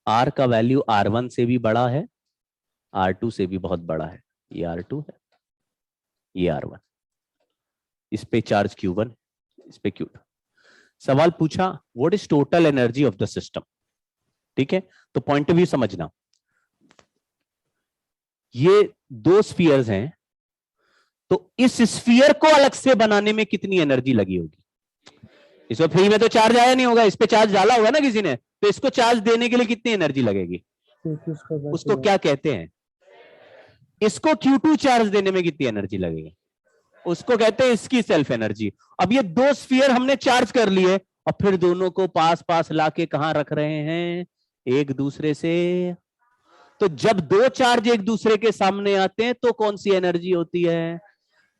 [SPEAKER 1] R का वैल्यू R1 से भी बड़ा है, R2 से भी बहुत बड़ा है। ये R2 है, ये R1। इस पे चार्ज Q1, इस पे Q2। सवाल पूछा what is total energy of the system. ठीक है, तो पॉइंट ऑफ व्यू समझना। ये दो स्फीयर्स हैं, तो इस स्फीयर को अलग से बनाने में कितनी एनर्जी लगी होगी? इसमें फ्री में तो चार्ज आया नहीं होगा, इस पे चार्ज डाला होगा ना किसी ने, तो इसको चार्ज देने के लिए कितनी एनर्जी लगेगी? उसको क्या कहते हैं? इसको Q2 चार्ज देने में कितनी एनर्जी लगेगी? उसको कहते हैं इसकी सेल्फ एनर्जी। अब ये दो स्फीयर हमने चार्ज कर लिए और फिर दोनों को पास पास लाके कहां रख रहे हैं? एक दूसरे से। तो जब दो चार्ज एक दूसरे के सामने आते हैं तो कौन सी एनर्जी होती है?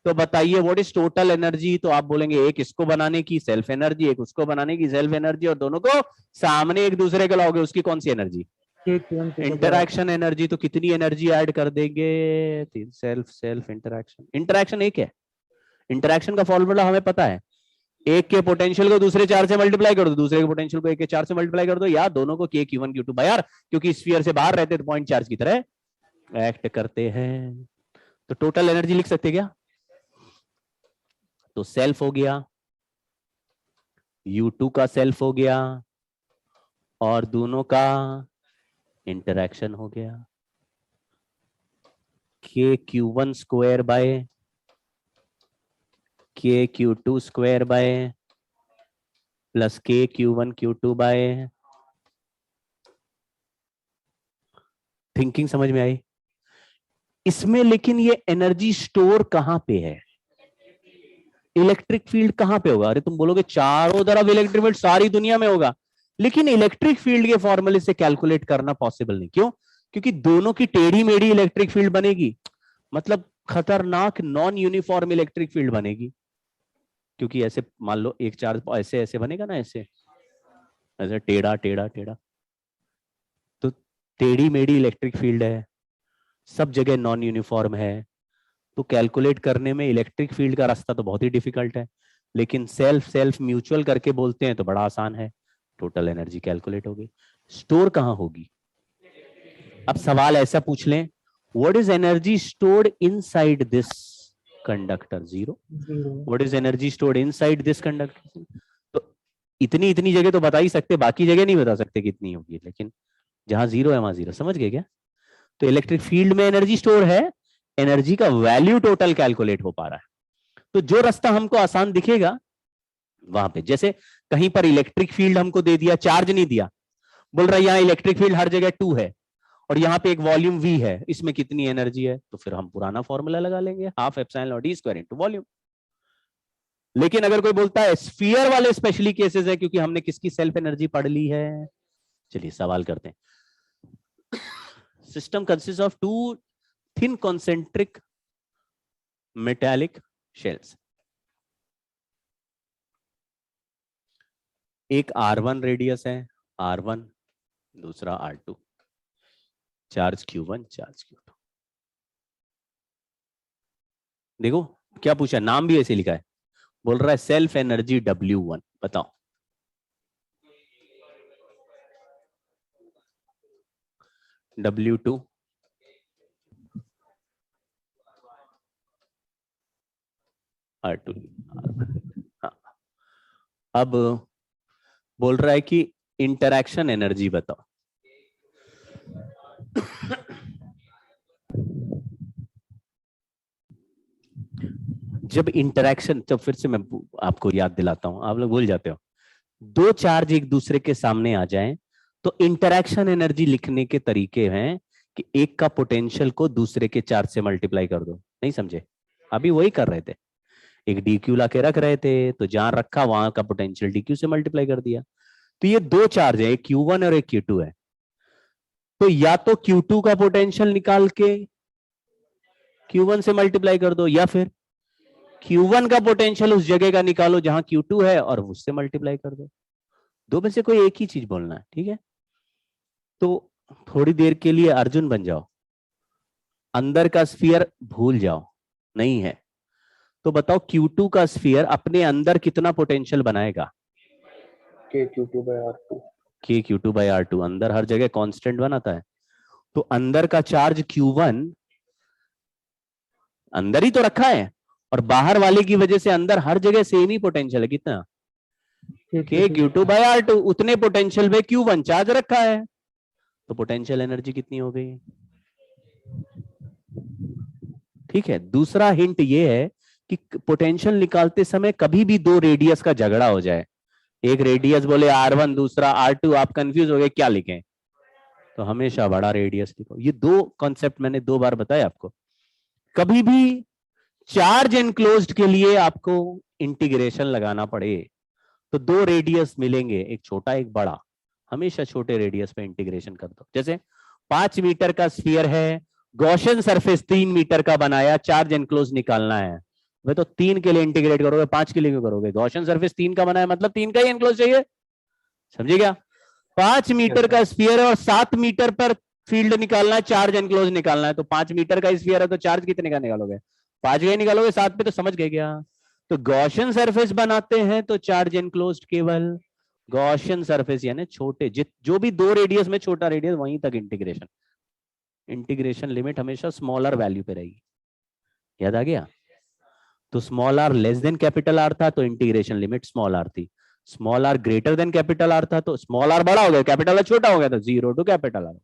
[SPEAKER 1] तो बताइए व्हाट इज टोटल एनर्जी। तो आप बोलेंगे एक इसको बनाने की सेल्फ एनर्जी, एक उसको बनाने की सेल्फ एनर्जी, और दोनों को सामने एक दूसरे को लाओगे, उसकी कौन सी एनर्जी? Interaction energy. तो कितनी एनर्जी ऐड कर देंगे? Self self interaction. इंटरैक्शन एक है, इंटरैक्शन का फॉर्मूला हमें पता है। एक के पोटेंशियल को दूसरे चार से मल्टीप्लाई कर दो, दूसरे के पोटेंशियल को एक के चार से मल्टीप्लाई कर दो, या दोनों को KQ1 Q2/R, क्योंकि स्फीयर से बाहर रहते तो पॉइंट चार्ज की तरह एक्ट करते हैं। तो टोटल एनर्जी लिख सकते क्या? तो सेल्फ हो गया, U2 का सेल्फ हो गया, और दोनों का इंटरैक्शन हो गया। KQ1² KQ2² plus KQ1 Q2। Thinking समझ में आई? इसमें लेकिन ये एनर्जी स्टोर कहां पे है? इलेक्ट्रिक फील्ड कहां पे होगा? अरे तुम बोलोगे चारों तरफ इलेक्ट्रिक फील्ड सारी दुनिया में होगा, लेकिन इलेक्ट्रिक फील्ड के फॉर्मूले से कैलकुलेट करना पॉसिबल नहीं। क्यों? क्योंकि दोनों की टेढ़ी मेढ़ी इलेक्ट्रिक फील्ड बनेगी, मतलब खतरनाक नॉन यूनिफॉर्म इलेक्ट्रिक फील्ड बनेगी। क्योंकि ऐसे मान लो एक चार्ज ऐसे ऐसे बनेगा ना, ऐसे ऐसे टेढ़ा टेढ़ा टेढ़ा, तो टेढ़ी मेढ़ी इलेक्ट्रिक फील्ड है, सब जगह नॉन यूनिफॉर्म है। तो कैलकुलेट करने में इलेक्ट्रिक फील्ड का रास्ता तो बहुत ही डिफिकल्ट है, लेकिन सेल्फ सेल्फ म्यूचुअल करके बोलते हैं तो बड़ा आसान है। टोटल एनर्जी कैलकुलेट होगी। स्टोर कहां होगी? अब सवाल ऐसा पूछ लें, what is energy stored inside this conductor? Zero. What is energy stored inside this conductor? तो इतनी इतनी जगह तो बता ही सकते, बाकी जगह नहीं बता सकते कितनी होगी, लेकिन जहां जीरो है वहां जीरो। समझ गए क्या? तो इलेक्ट्रिक फील्ड में एनर्जी स्टोर है, एनर्जी का वैल्यू टोटल कैलकुलेट हो पा रहा है। तो जो रास्ता हमको आसान दिखेगा वहां पे, जैसे कहीं पर इलेक्ट्रिक फील्ड हमको दे दिया, चार्ज नहीं दिया, बोल रहा है यहाँ इलेक्ट्रिक फील्ड हर जगह 2 है और यहाँ पे एक वॉल्यूम V है, इसमें कितनी एनर्जी है? तो फिर हम पुराना फॉर्मूला लगा लेंगे, ½ ε0 d² × वॉल्यूम। लेकिन अगर कोई बोलता है स्फीयर वाले स्पेशली केसेस है, क्योंकि हमने किसकी सेल्फ एनर्जी पढ़ ली है। चलिए सवाल करते हैं। System consist of two thin concentric metallic shells. एक R1 रेडियस है, R1, दूसरा R2, charge Q1, charge Q2। देखो क्या पूछा, नाम भी ऐसे लिखा है, बोल रहा है सेल्फ एनर्जी W1, बताओ। W2 R2 R1। हाँ, अब बोल रहा है कि इंटरैक्शन एनर्जी बताओ। जब इंटरैक्शन, तो फिर से मैं आपको याद दिलाता हूं, आप लोग भूल जाते हो। दो चार्ज एक दूसरे के सामने आ जाएं तो इंटरैक्शन एनर्जी लिखने के तरीके हैं कि एक का पोटेंशियल को दूसरे के चार्ज से मल्टीप्लाई कर दो। नहीं समझे? अभी वही कर रहे थे, एक DQ ला के रख रहे थे, तो जहां रखा वहां का पोटेंशियल DQ से मल्टीप्लाई कर दिया। तो ये दो चार्ज है, एक Q1 और एक Q2 है। तो या तो Q2 का पोटेंशियल निकाल के Q1 से मल्टीप्लाई कर दो, या फिर Q1 का पोटेंशियल उस जगह का निकालो जहां Q2 है और उससे मल्टीप्लाई कर दो। दो में से कोई एक ही चीज बोलना है, ठीक है? तो थोड़ी देर के लिए अर्जुन बन जाओ, अंदर का स्फीयर भूल जाओ, नहीं है तो बताओ Q2 का स्फीयर अपने अंदर कितना पोटेंशियल बनाएगा?
[SPEAKER 5] KQ2/R2।
[SPEAKER 1] KQ2/R2 अंदर हर जगह कांस्टेंट बनाता है। तो अंदर का चार्ज Q1 अंदर ही तो रखा है, और बाहर वाले की वजह से अंदर हर जगह सेम ही पोटेंशियल है। कितना? KQ2/R2। उतने पोटेंशियल में Q1 चार्ज रखा है, तो पोटेंशियल एनर्जी कितनी हो गई? ठीक है। दूसरा हिंट ये है कि पोटेंशियल निकालते समय कभी भी दो रेडियस का झगड़ा हो जाए, एक रेडियस बोले R1, दूसरा R2, आप कंफ्यूज हो गए क्या लिखें, तो हमेशा बड़ा रेडियस लिखो। ये दो कॉन्सेप्ट मैंने 2 बार बताया आपको। कभी भी चार्ज एनक्लोज्ड के लिए आपको इंटीग्रेशन लगाना पड़े तो दो रेडियस मिलेंगे, एक छोटा एक बड़ा, हमेशा छोटे रेडियस पे इंटीग्रेशन कर दो। जैसे 5 मीटर का स्फीयर है, गॉसियन सरफेस 3 मीटर का बनाया, चार्ज एनक्लोज निकालना है, वे तो 3 के लिए इंटीग्रेट करोगे, 5 के लिए क्यों करोगे? गॉसियन सरफेस 3 का बनाया मतलब 3 का ही एनक्लोज चाहिए, समझे क्या? 5 मीटर का स्फीयर है और 7 मीटर पर फील्ड निकालना है, चार्ज एनक्लोज निकालना है, तो 5 मीटर का स्फीयर है तो चार्ज कितने का निकालोगे? 5 का ही निकालोगे, 7 पे, तो समझ गए क्या? तो गॉसियन सरफेस बनाते हैं तो चार्ज एनक्लोज्ड केवल गॉसियन सरफेस, यानी छोटे जो भी दो रेडियस में छोटा रेडियस वहीं तक इंटीग्रेशन। इंटीग्रेशन लिमिट हमेशा स्मॉलर वैल्यू पे रहेगी, याद आ गया? तो small R less than capital R था तो इंटीग्रेशन लिमिट स्मॉल आर थी, small R greater than capital R था तो स्मॉल आर बड़ा हो गया, कैपिटल आर छोटा हो गया, तो 0 टू कैपिटल आर।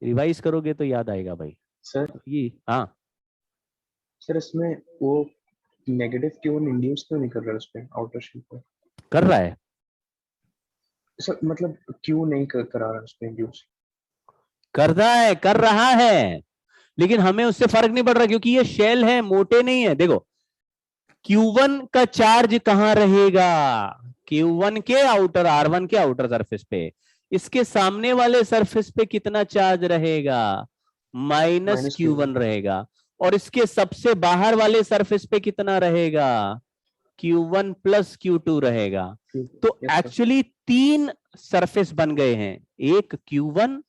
[SPEAKER 1] रिवाइज करोगे तो याद आएगा भाई।
[SPEAKER 5] सर
[SPEAKER 1] ये हाँ
[SPEAKER 5] सर इसमें वो नेगेटिव Q1 इंड्यूस क्यों नहीं कर रहा उस पे आउटर शेल पे?
[SPEAKER 1] कर रहा है
[SPEAKER 5] सर मतलब क्यों नहीं करा रहा उस पे इंड्यूस?
[SPEAKER 1] कर रहा है, लेकिन हमें उससे फर्क नहीं पड़ रहा क्योंकि ये शेल है, मोटे नहीं है। देखो Q1 का चार्ज कहां रहेगा? Q1 के आउटर, R1 के आउटर सरफेस पे। इसके सामने वाले सरफेस पे कितना चार्ज रहेगा? माइनस Q1 रहेगा। और इसके सबसे बाहर वाले सरफेस पे कितना रहेगा? Q1 प्लस Q2 रहेगा। तो एक्चुअली 3 सरफेस बन गए हैं, एक Q1,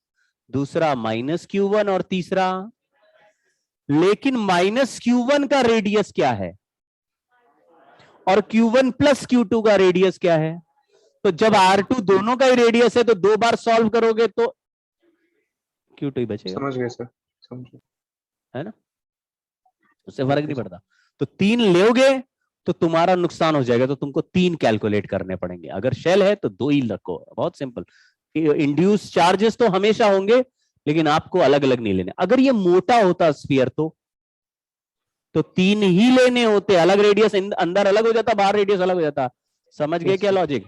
[SPEAKER 1] दूसरा माइनस Q1 और तीसरा, लेकिन माइनस Q1 का रेडियस क्या है और Q1 प्लस Q2 का रेडियस क्या है? तो जब R2 दोनों का ही रेडियस है तो 2 बार सॉल्व करोगे तो Q2 ही बचेगा।
[SPEAKER 5] समझ गए सर, समझ गए।
[SPEAKER 1] है ना? उससे फर्क नहीं पड़ता। तो 3 लोगे तो तुम्हारा नुकसान हो जाएगा, तो तुमको 3 कैलकुलेट करने पड़ेंगे। अगर शेल है तो 2 ही रखो, बहुत सिंपल। इंड्यूस चार्जेस तो हमेशा होंगे, लेकिन आपको अलग अलग नहीं लेने। अगर ये मोटा होता स्फीयर तो 3 ही लेने होते, अलग रेडियस अंदर अलग हो जाता, बाहर रेडियस अलग हो जाता। समझ गए क्या लॉजिक?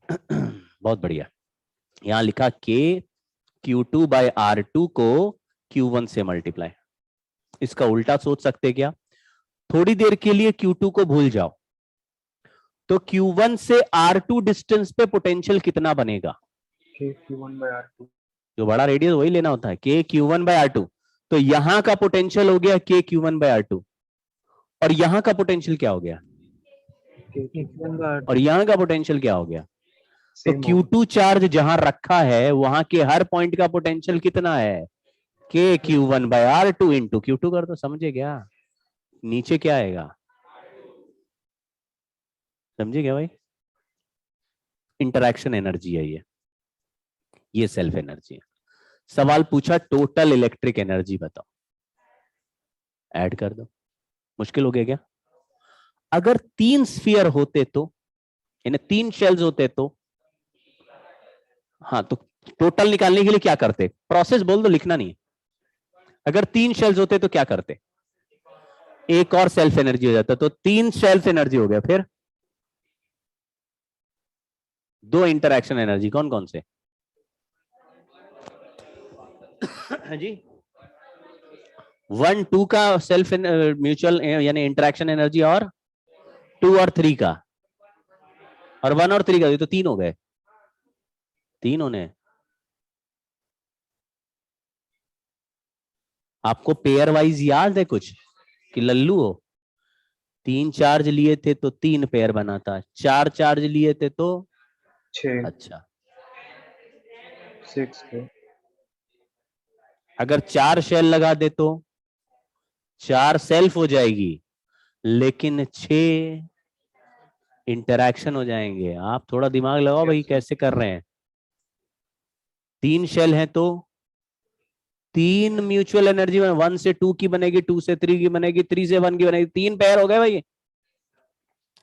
[SPEAKER 1] बहुत बढ़िया। यहां लिखा KQ2/R2 को Q1 से मल्टीप्लाई। इसका उल्टा सोच सकते क्या? थोड़ी देर के लिए Q2 को भूल जाओ, तो Q1 से R2 डिस्टेंस पे पोटेंशियल कितना बनेगा?
[SPEAKER 5] K Q1/R2।
[SPEAKER 1] जो बड़ा रेडियस वही लेना होता है, K Q1/R2। तो यहां का पोटेंशियल हो गया K Q1/R2, और यहां का पोटेंशियल क्या हो गया? और यहां का पोटेंशियल क्या हो गया? तो
[SPEAKER 5] Same होगा।
[SPEAKER 1] Q2 चार्ज जहां रखा है वहां के हर पॉइंट का पोटेंशियल कितना है? K Q1/R2 इंटू Q2 कर दो, समझे क्या? नीचे क्या आएगा? समझे क्या भाई? इंटरैक्शन एनर्जी है ये सेल्फ एनर्जी है। सवाल पूछा टोटल इलेक्ट्रिक एनर्जी बताओ, ऐड कर दो। मुश्किल हो गया क्या? अगर 3 स्फीयर होते तो, यानी 3 शेल्स होते तो, हाँ, तो टोटल निकालने के लिए क्या करते? प्रोसेस बोल दो, लिखना नहीं है। अगर 3 शेल्स होते तो क्या करते? एक और सेल्फ एनर्जी हो जाता, तो 3 सेल्फ एनर्जी हो गया। फिर 2 इंटरैक्शन एनर्जी, कौन कौन से? जी, 1 2 का सेल्फ म्यूचुअल यानी इंटरैक्शन एनर्जी, और 2 और 3 का, और 1 और 3 का, ये तो 3 हो गए। 3 होने। आपको पेयर वाइज याद है कुछ कि लल्लू हो? 3 चार्ज लिए थे तो 3 पेयर बनाता, 4 चार्ज लिए थे तो
[SPEAKER 5] 6
[SPEAKER 1] अच्छा,
[SPEAKER 5] 6 पे।
[SPEAKER 1] अगर 4 शेल लगा दे तो 4 सेल्फ हो जाएगी, लेकिन 6 इंटरैक्शन हो जाएंगे। आप थोड़ा दिमाग लगाओ भाई, कैसे कर रहे हैं? 3 शेल हैं तो 3 म्यूचुअल एनर्जी, 1 से 2 की बनेगी, 2 से 3 की बनेगी, 3 से 1 की बनेगी। 3 पेयर हो गए भाई।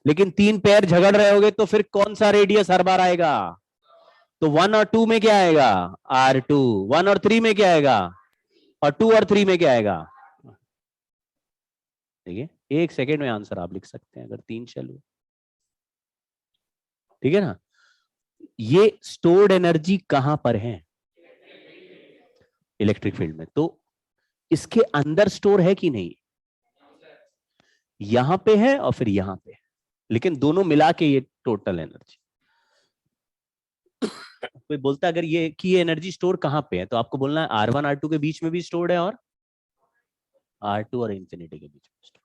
[SPEAKER 1] लेकिन 3 पेयर झगड़ रहे होगे तो फिर कौन सा रेडियस हर बार आएगा? तो 1 और 2 में क्या आएगा? R2। 1 और 3 में क्या आएगा? और 2 और 3 में क्या आएगा? ठीक है, 1 सेकेंड में आंसर आप लिख सकते हैं अगर 3 शेल हो। ठीक है ना? ये स्टोर्ड एनर्जी कहां पर है? इलेक्ट्रिक फील्ड में। तो इसके अंदर स्टोर है कि नहीं? यहां पे है और फिर यहां पे है, लेकिन दोनों मिला के ये टोटल एनर्जी। कोई बोलता है अगर ये की एनर्जी स्टोर कहां पे है, तो आपको बोलना है R1 R2 के बीच में भी स्टोर्ड है, और R2 और इंफिनिटी के बीच में स्टोर्ड।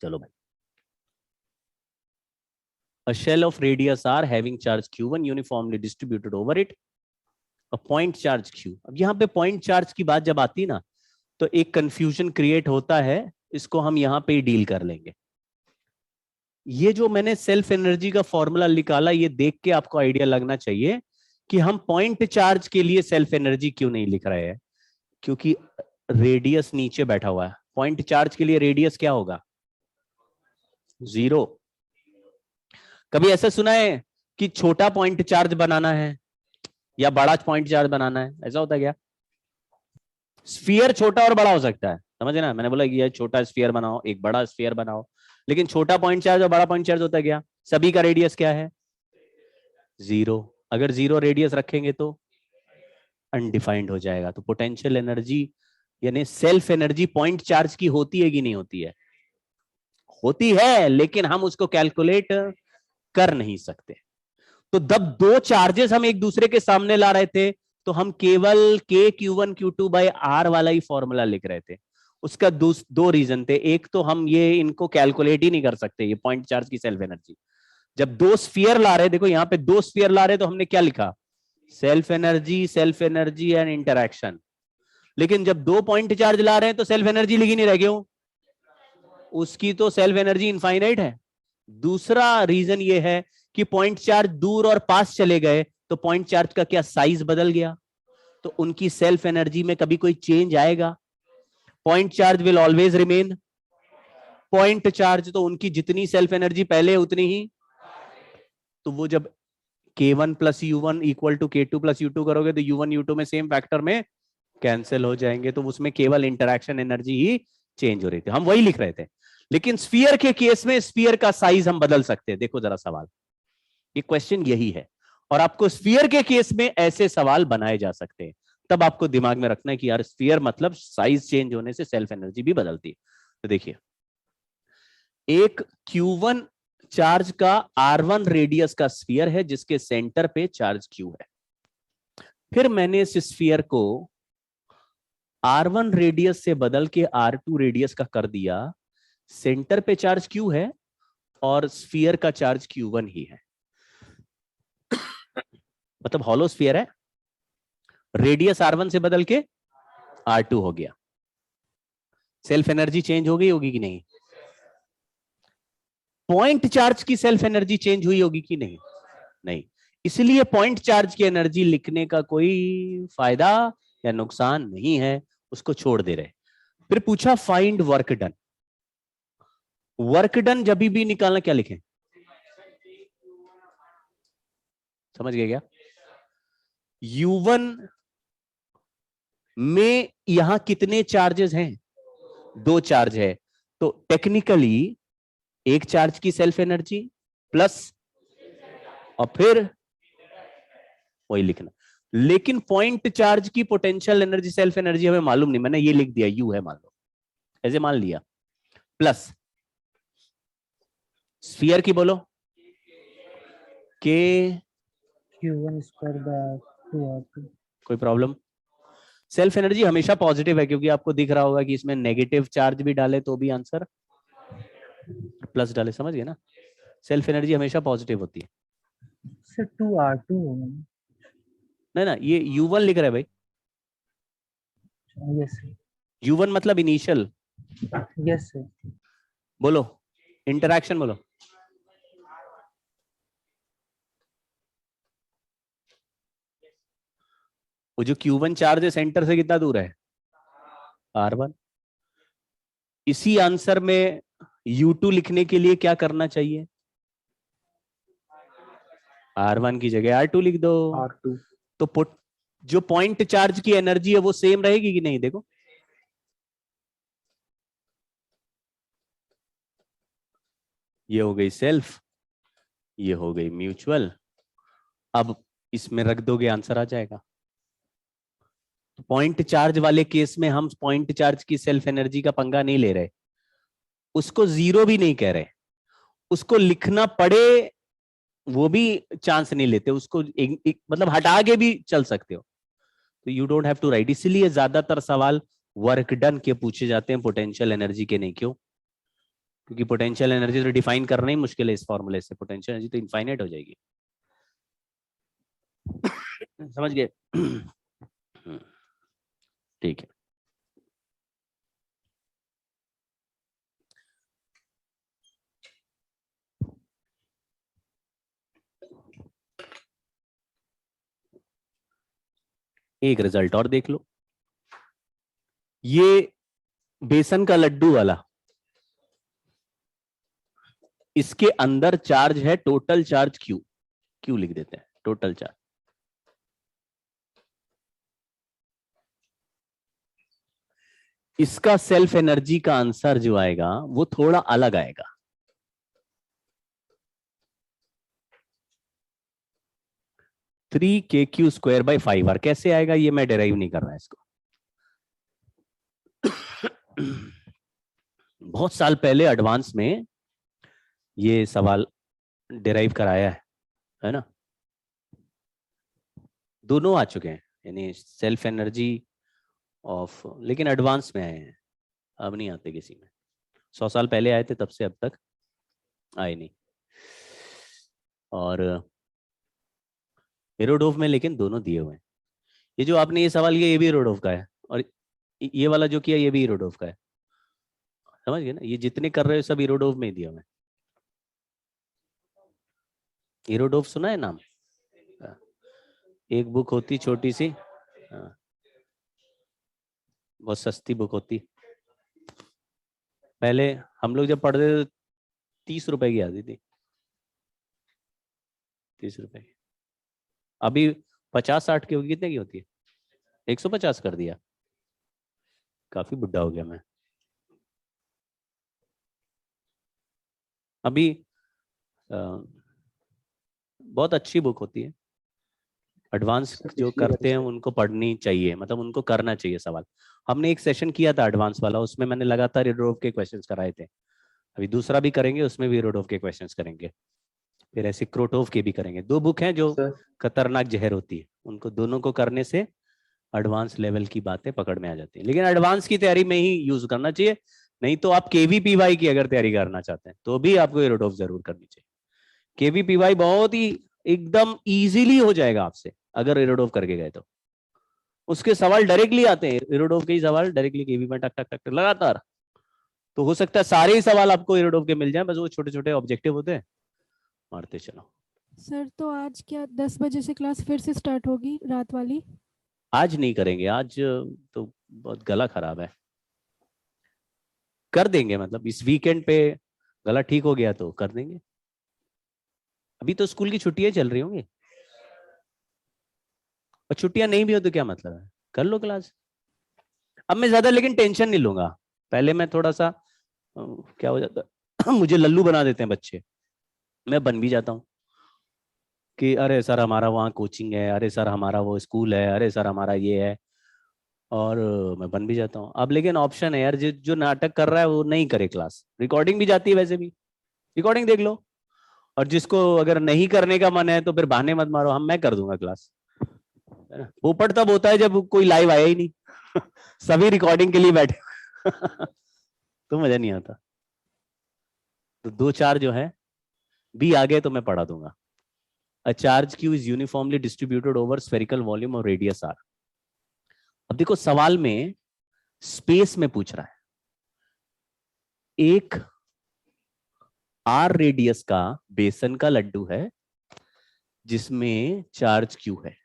[SPEAKER 1] चलो भाई, a shell of radius r having charge q1 uniformly distributed over it, a point charge q। अब यहां पे पॉइंट चार्ज की बात जब आती ना, तो एक कंफ्यूजन क्रिएट होता है, इसको हम यहां पे ही डील कर लेंगे। ये जो मैंने सेल्फ एनर्जी का फॉर्मूला निकाला, ये देख के आपको आइडिया लगना चाहिए कि हम पॉइंट चार्ज के लिए सेल्फ एनर्जी क्यों नहीं लिख रहे हैं, क्योंकि रेडियस नीचे बैठा हुआ है। पॉइंट चार्ज के लिए रेडियस क्या होगा? 0। कभी ऐसा सुना है कि छोटा पॉइंट चार्ज बनाना है या बड़ा पॉइंट चार्ज बनाना है? ऐसा होता है क्या? स्फीयर छोटा और बड़ा हो सकता है, समझे ना? मैंने बोला कि ये छोटा स्फीयर बनाओ, एक बड़ा स्फीयर बनाओ, लेकिन छोटा पॉइंट चार्ज और बड़ा पॉइंट चार्ज होता है क्या? सभी का रेडियस क्या है? 0। अगर 0 रेडियस रखेंगे तो अनडिफाइंड हो जाएगा। तो पोटेंशियल एनर्जी यानी सेल्फ एनर्जी पॉइंट चार्ज की होती है कि नहीं होती है? होती है, लेकिन हम उसको कैलकुलेट कर नहीं सकते। तो जब 2 चार्जेस हम एक दूसरे के सामने ला रहे थे, तो हम केवल K Q1 Q2/R वाला ही फॉर्मूला लिख रहे थे। उसका 2 रीजन थे। एक तो हम ये इनको कैलकुलेट ही नहीं कर सकते, ये पॉइंट चार्ज की सेल्फ एनर्जी। जब 2 स्फीयर ला रहे, देखो यहां पे 2 स्फीयर ला रहे, तो हमने क्या लिखा? Self energy and interaction. लेकिन जब 2 पॉइंट चार्ज ला रहे हैं तो सेल्फ एनर्जी लिखी नहीं रह गई, उसकी तो सेल्फ एनर्जी इनफाइनाइट है। दूसरा रीजन ये है कि पॉइंट चार्ज दूर और पास चले गए, तो पॉइंट चार्ज का क्या साइज बदल गया, तो उनकी सेल्फ एनर्जी में कभी कोई चेंज आएगा? Point charge will always remain point charge, तो उनकी जितनी सेल्फ एनर्जी पहले उतनी ही। तो वो जब K1 + U1 = K2 + U2 करोगे, तो U1 U2 में सेम फैक्टर में कैंसिल हो जाएंगे, तो उसमें केवल इंटरैक्शन एनर्जी ही चेंज हो रही थी। हम वही लिख रहे थे, लेकिन स्फीयर के केस में स्फीयर का साइज हम बदल सकते हैं। देखो जरा सवाल, ये क्वेश्चन यही है, और आपको स्फीयर के केस में ऐसे सवाल बनाए जा सकते हैं। तब आपको दिमाग में रखना है कि यार स्फीयर मतलब साइज चेंज होने से सेल्फ एनर्जी भी बदलती है। तो देखिए, एक Q1 चार्ज का R1 रेडियस का स्फीयर है जिसके सेंटर पे चार्ज Q है। फिर मैंने इस स्फीयर को R1 रेडियस से बदल के R2 रेडियस का कर दिया। सेंटर पे चार्ज Q है और स्फीयर का चार्ज Q1 ही है, मतलब हॉलो स्फीयर है। रेडियस R1 से बदल के R2 हो गया। सेल्फ एनर्जी चेंज हो गई होगी कि नहीं? पॉइंट चार्ज की सेल्फ एनर्जी चेंज हुई होगी कि नहीं? नहीं। इसलिए पॉइंट चार्ज की एनर्जी लिखने का कोई फायदा या नुकसान नहीं है, उसको छोड़ दे रहे। फिर पूछा find work done. Work done जब भी निकालना क्या लिखें? समझ गए क्या? U1 में यहां कितने चार्जेस हैं? 2 चार्ज है, तो टेक्निकली एक चार्ज की सेल्फ एनर्जी प्लस और फिर वही लिखना। लेकिन पॉइंट चार्ज की पोटेंशियल एनर्जी सेल्फ एनर्जी हमें मालूम नहीं, मैंने ये लिख दिया U है मान लो, ऐसे मान लिया, प्लस स्फीयर की बोलो के
[SPEAKER 4] Q1 स्क्वायर बाय 2R2।
[SPEAKER 1] कोई प्रॉब्लम? सेल्फ एनर्जी हमेशा पॉजिटिव है क्योंकि आपको दिख रहा होगा कि इसमें नेगेटिव चार्ज भी डाले तो भी आंसर प्लस डाले, समझ गए ना? सेल्फ एनर्जी हमेशा पॉजिटिव होती है।
[SPEAKER 4] सर 2R2 होगा।
[SPEAKER 1] नहीं ना, ये U1 लिख रहा है भाई।
[SPEAKER 4] Yes sir.
[SPEAKER 1] U1 मतलब इनिशियल।
[SPEAKER 4] Yes sir.
[SPEAKER 1] बोलो इंटरैक्शन बोलो। वो जो Q1 चार्ज है सेंटर से कितना दूर है? R1। इसी आंसर में U2 लिखने के लिए क्या करना चाहिए? R1 की जगह R2 लिख दो।
[SPEAKER 5] R2।
[SPEAKER 1] तो जो पॉइंट चार्ज की एनर्जी है वो सेम रहेगी कि नहीं? देखो, ये हो गई सेल्फ, ये हो गई म्यूचुअल। अब इसमें रख दोगे आंसर आ जाएगा। पॉइंट चार्ज वाले केस में हम पॉइंट चार्ज की सेल्फ एनर्जी का पंगा नहीं ले रहे, उसको जीरो भी नहीं कह रहे, उसको लिखना पड़े वो भी चांस नहीं लेते, उसको एक मतलब हटा के भी चल सकते हो। तो you don't have to write. इसलिए ज्यादातर सवाल वर्क डन के पूछे जाते हैं, पोटेंशियल एनर्जी के नहीं। क्यों? क्योंकि पोटेंशियल एनर्जी तो डिफाइन करना ही मुश्किल है इस फॉर्मूले से, पोटेंशियल एनर्जी तो इनफाइनाइट हो जाएगी। समझ गए? ठीक है। एक रिजल्ट और देख लो, ये बेसन का लड्डू वाला, इसके अंदर चार्ज है, टोटल चार्ज क्यू लिख देते हैं, टोटल चार्ज। इसका सेल्फ एनर्जी का आंसर जो आएगा वो थोड़ा अलग आएगा। थ्री KQ²/5R कैसे आएगा ये मैं डेराइव नहीं कर रहा इसको। बहुत साल पहले एडवांस में ये सवाल डेराइव कराया है ना? दोनों आ चुके हैं, यानी सेल्फ एनर्जी ऑफ, लेकिन एडवांस में आए हैं, अब नहीं आते किसी में। 100 साल पहले आए थे, तब से अब तक आए नहीं। और हेरोडोव में लेकिन दोनों दिए हुए हैं। ये जो आपने ये सवाल किया ये भी हेरोडोव का है, और ये वाला जो किया ये भी हेरोडोव का है। समझ गए ना? ये जितने कर रहे हो सब हेरोडोव में ही दिया हुआ है। हेरोडोव सुना है नाम? एक बुक होती छोटी सी, बहुत सस्ती बुक होती, पहले हम लोग जब पढ़ते थे 30 रुपए की आती थी, 30 रुपए की। अभी 50-60 की होगी, कितने की होती है? 150 कर दिया, काफी बुढ़ा हो गया मैं। अभी बहुत अच्छी बुक होती है, एडवांस
[SPEAKER 5] सर
[SPEAKER 1] जो
[SPEAKER 5] पिछली बार
[SPEAKER 1] करते हैं
[SPEAKER 5] इसमें
[SPEAKER 1] उनको पढ़नी चाहिए, मतलब उनको करना चाहिए सवाल। हमने एक सेशन किया था एडवांस वाला, उसमें मैंने लगातार इरोडोव के क्वेश्चंस कराए थे। अभी दूसरा भी करेंगे, उसमें भी इरोडोव के क्वेश्चंस करेंगे, फिर ऐसे क्रोटोव के भी करेंगे। दो बुक हैं जो
[SPEAKER 5] सर
[SPEAKER 1] खतरनाक जहर होती है, उनको दोनों को करने से एडवांस लेवल की बातें पकड़ में आ जाती है। लेकिन एडवांस की तैयारी में ही यूज करना चाहिए, नहीं तो आप केवीपीवाई की अगर तैयारी करना चाहते हैं तो भी आपको इरोडोव जरूर करनी चाहिए। केवीपीवाई बहुत ही एकदम इजीली हो जाएगा आपसे अगर इरोडोव करके गए तो। उसके सवाल डायरेक्टली आते हैं, इरोडोव के ही सवाल डायरेक्टली केवी में टक टक टक टक लगातार। तो हो सकता है सारे ही सवाल आपको इरोडोव के मिल जाए, बस वो छोटे छोटे ऑब्जेक्टिव होते हैं, मारते चलो।
[SPEAKER 6] सर तो आज क्या 10 बजे से क्लास फिर से स्टार्ट होगी रात वाली?
[SPEAKER 1] आज नहीं करेंगे, आज तो बहुत गला खराब है। कर देंगे, मतलब इस वीकेंड पे गला ठीक हो गया तो कर देंगे। अभी तो स्कूल की छुट्टियां चल रही होंगी, और छुट्टियां नहीं भी हो तो क्या मतलब है, कर लो क्लास। अब मैं ज्यादा लेकिन टेंशन नहीं लूंगा। पहले मैं थोड़ा सा क्या हो जाता मुझे लल्लू बना देते हैं बच्चे, मैं बन भी जाता हूँ कि अरे सर हमारा वहाँ कोचिंग है, अरे सर हमारा वो स्कूल है, अरे सर हमारा ये है, और मैं बन भी जाता हूँ। अब लेकिन ऑप्शन है यार, जो नाटक कर रहा है वो नहीं करे क्लास, रिकॉर्डिंग भी जाती है वैसे भी, रिकॉर्डिंग देख लो। और जिसको अगर नहीं करने का मन है तो फिर बहाने मत मारो, मैं कर दूंगा क्लास, है ना। पोपट तब होता है जब कोई लाइव आया ही नहीं सभी रिकॉर्डिंग के लिए बैठे तो मजा नहीं आता। तो दो चार जो है बी आ गए तो मैं पढ़ा दूंगा। A charge q is uniformly distributed over spherical volume और radius r। अब देखो सवाल में स्पेस में पूछ रहा है, एक r रेडियस का बेसन का लड्डू है जिसमें चार्ज q है,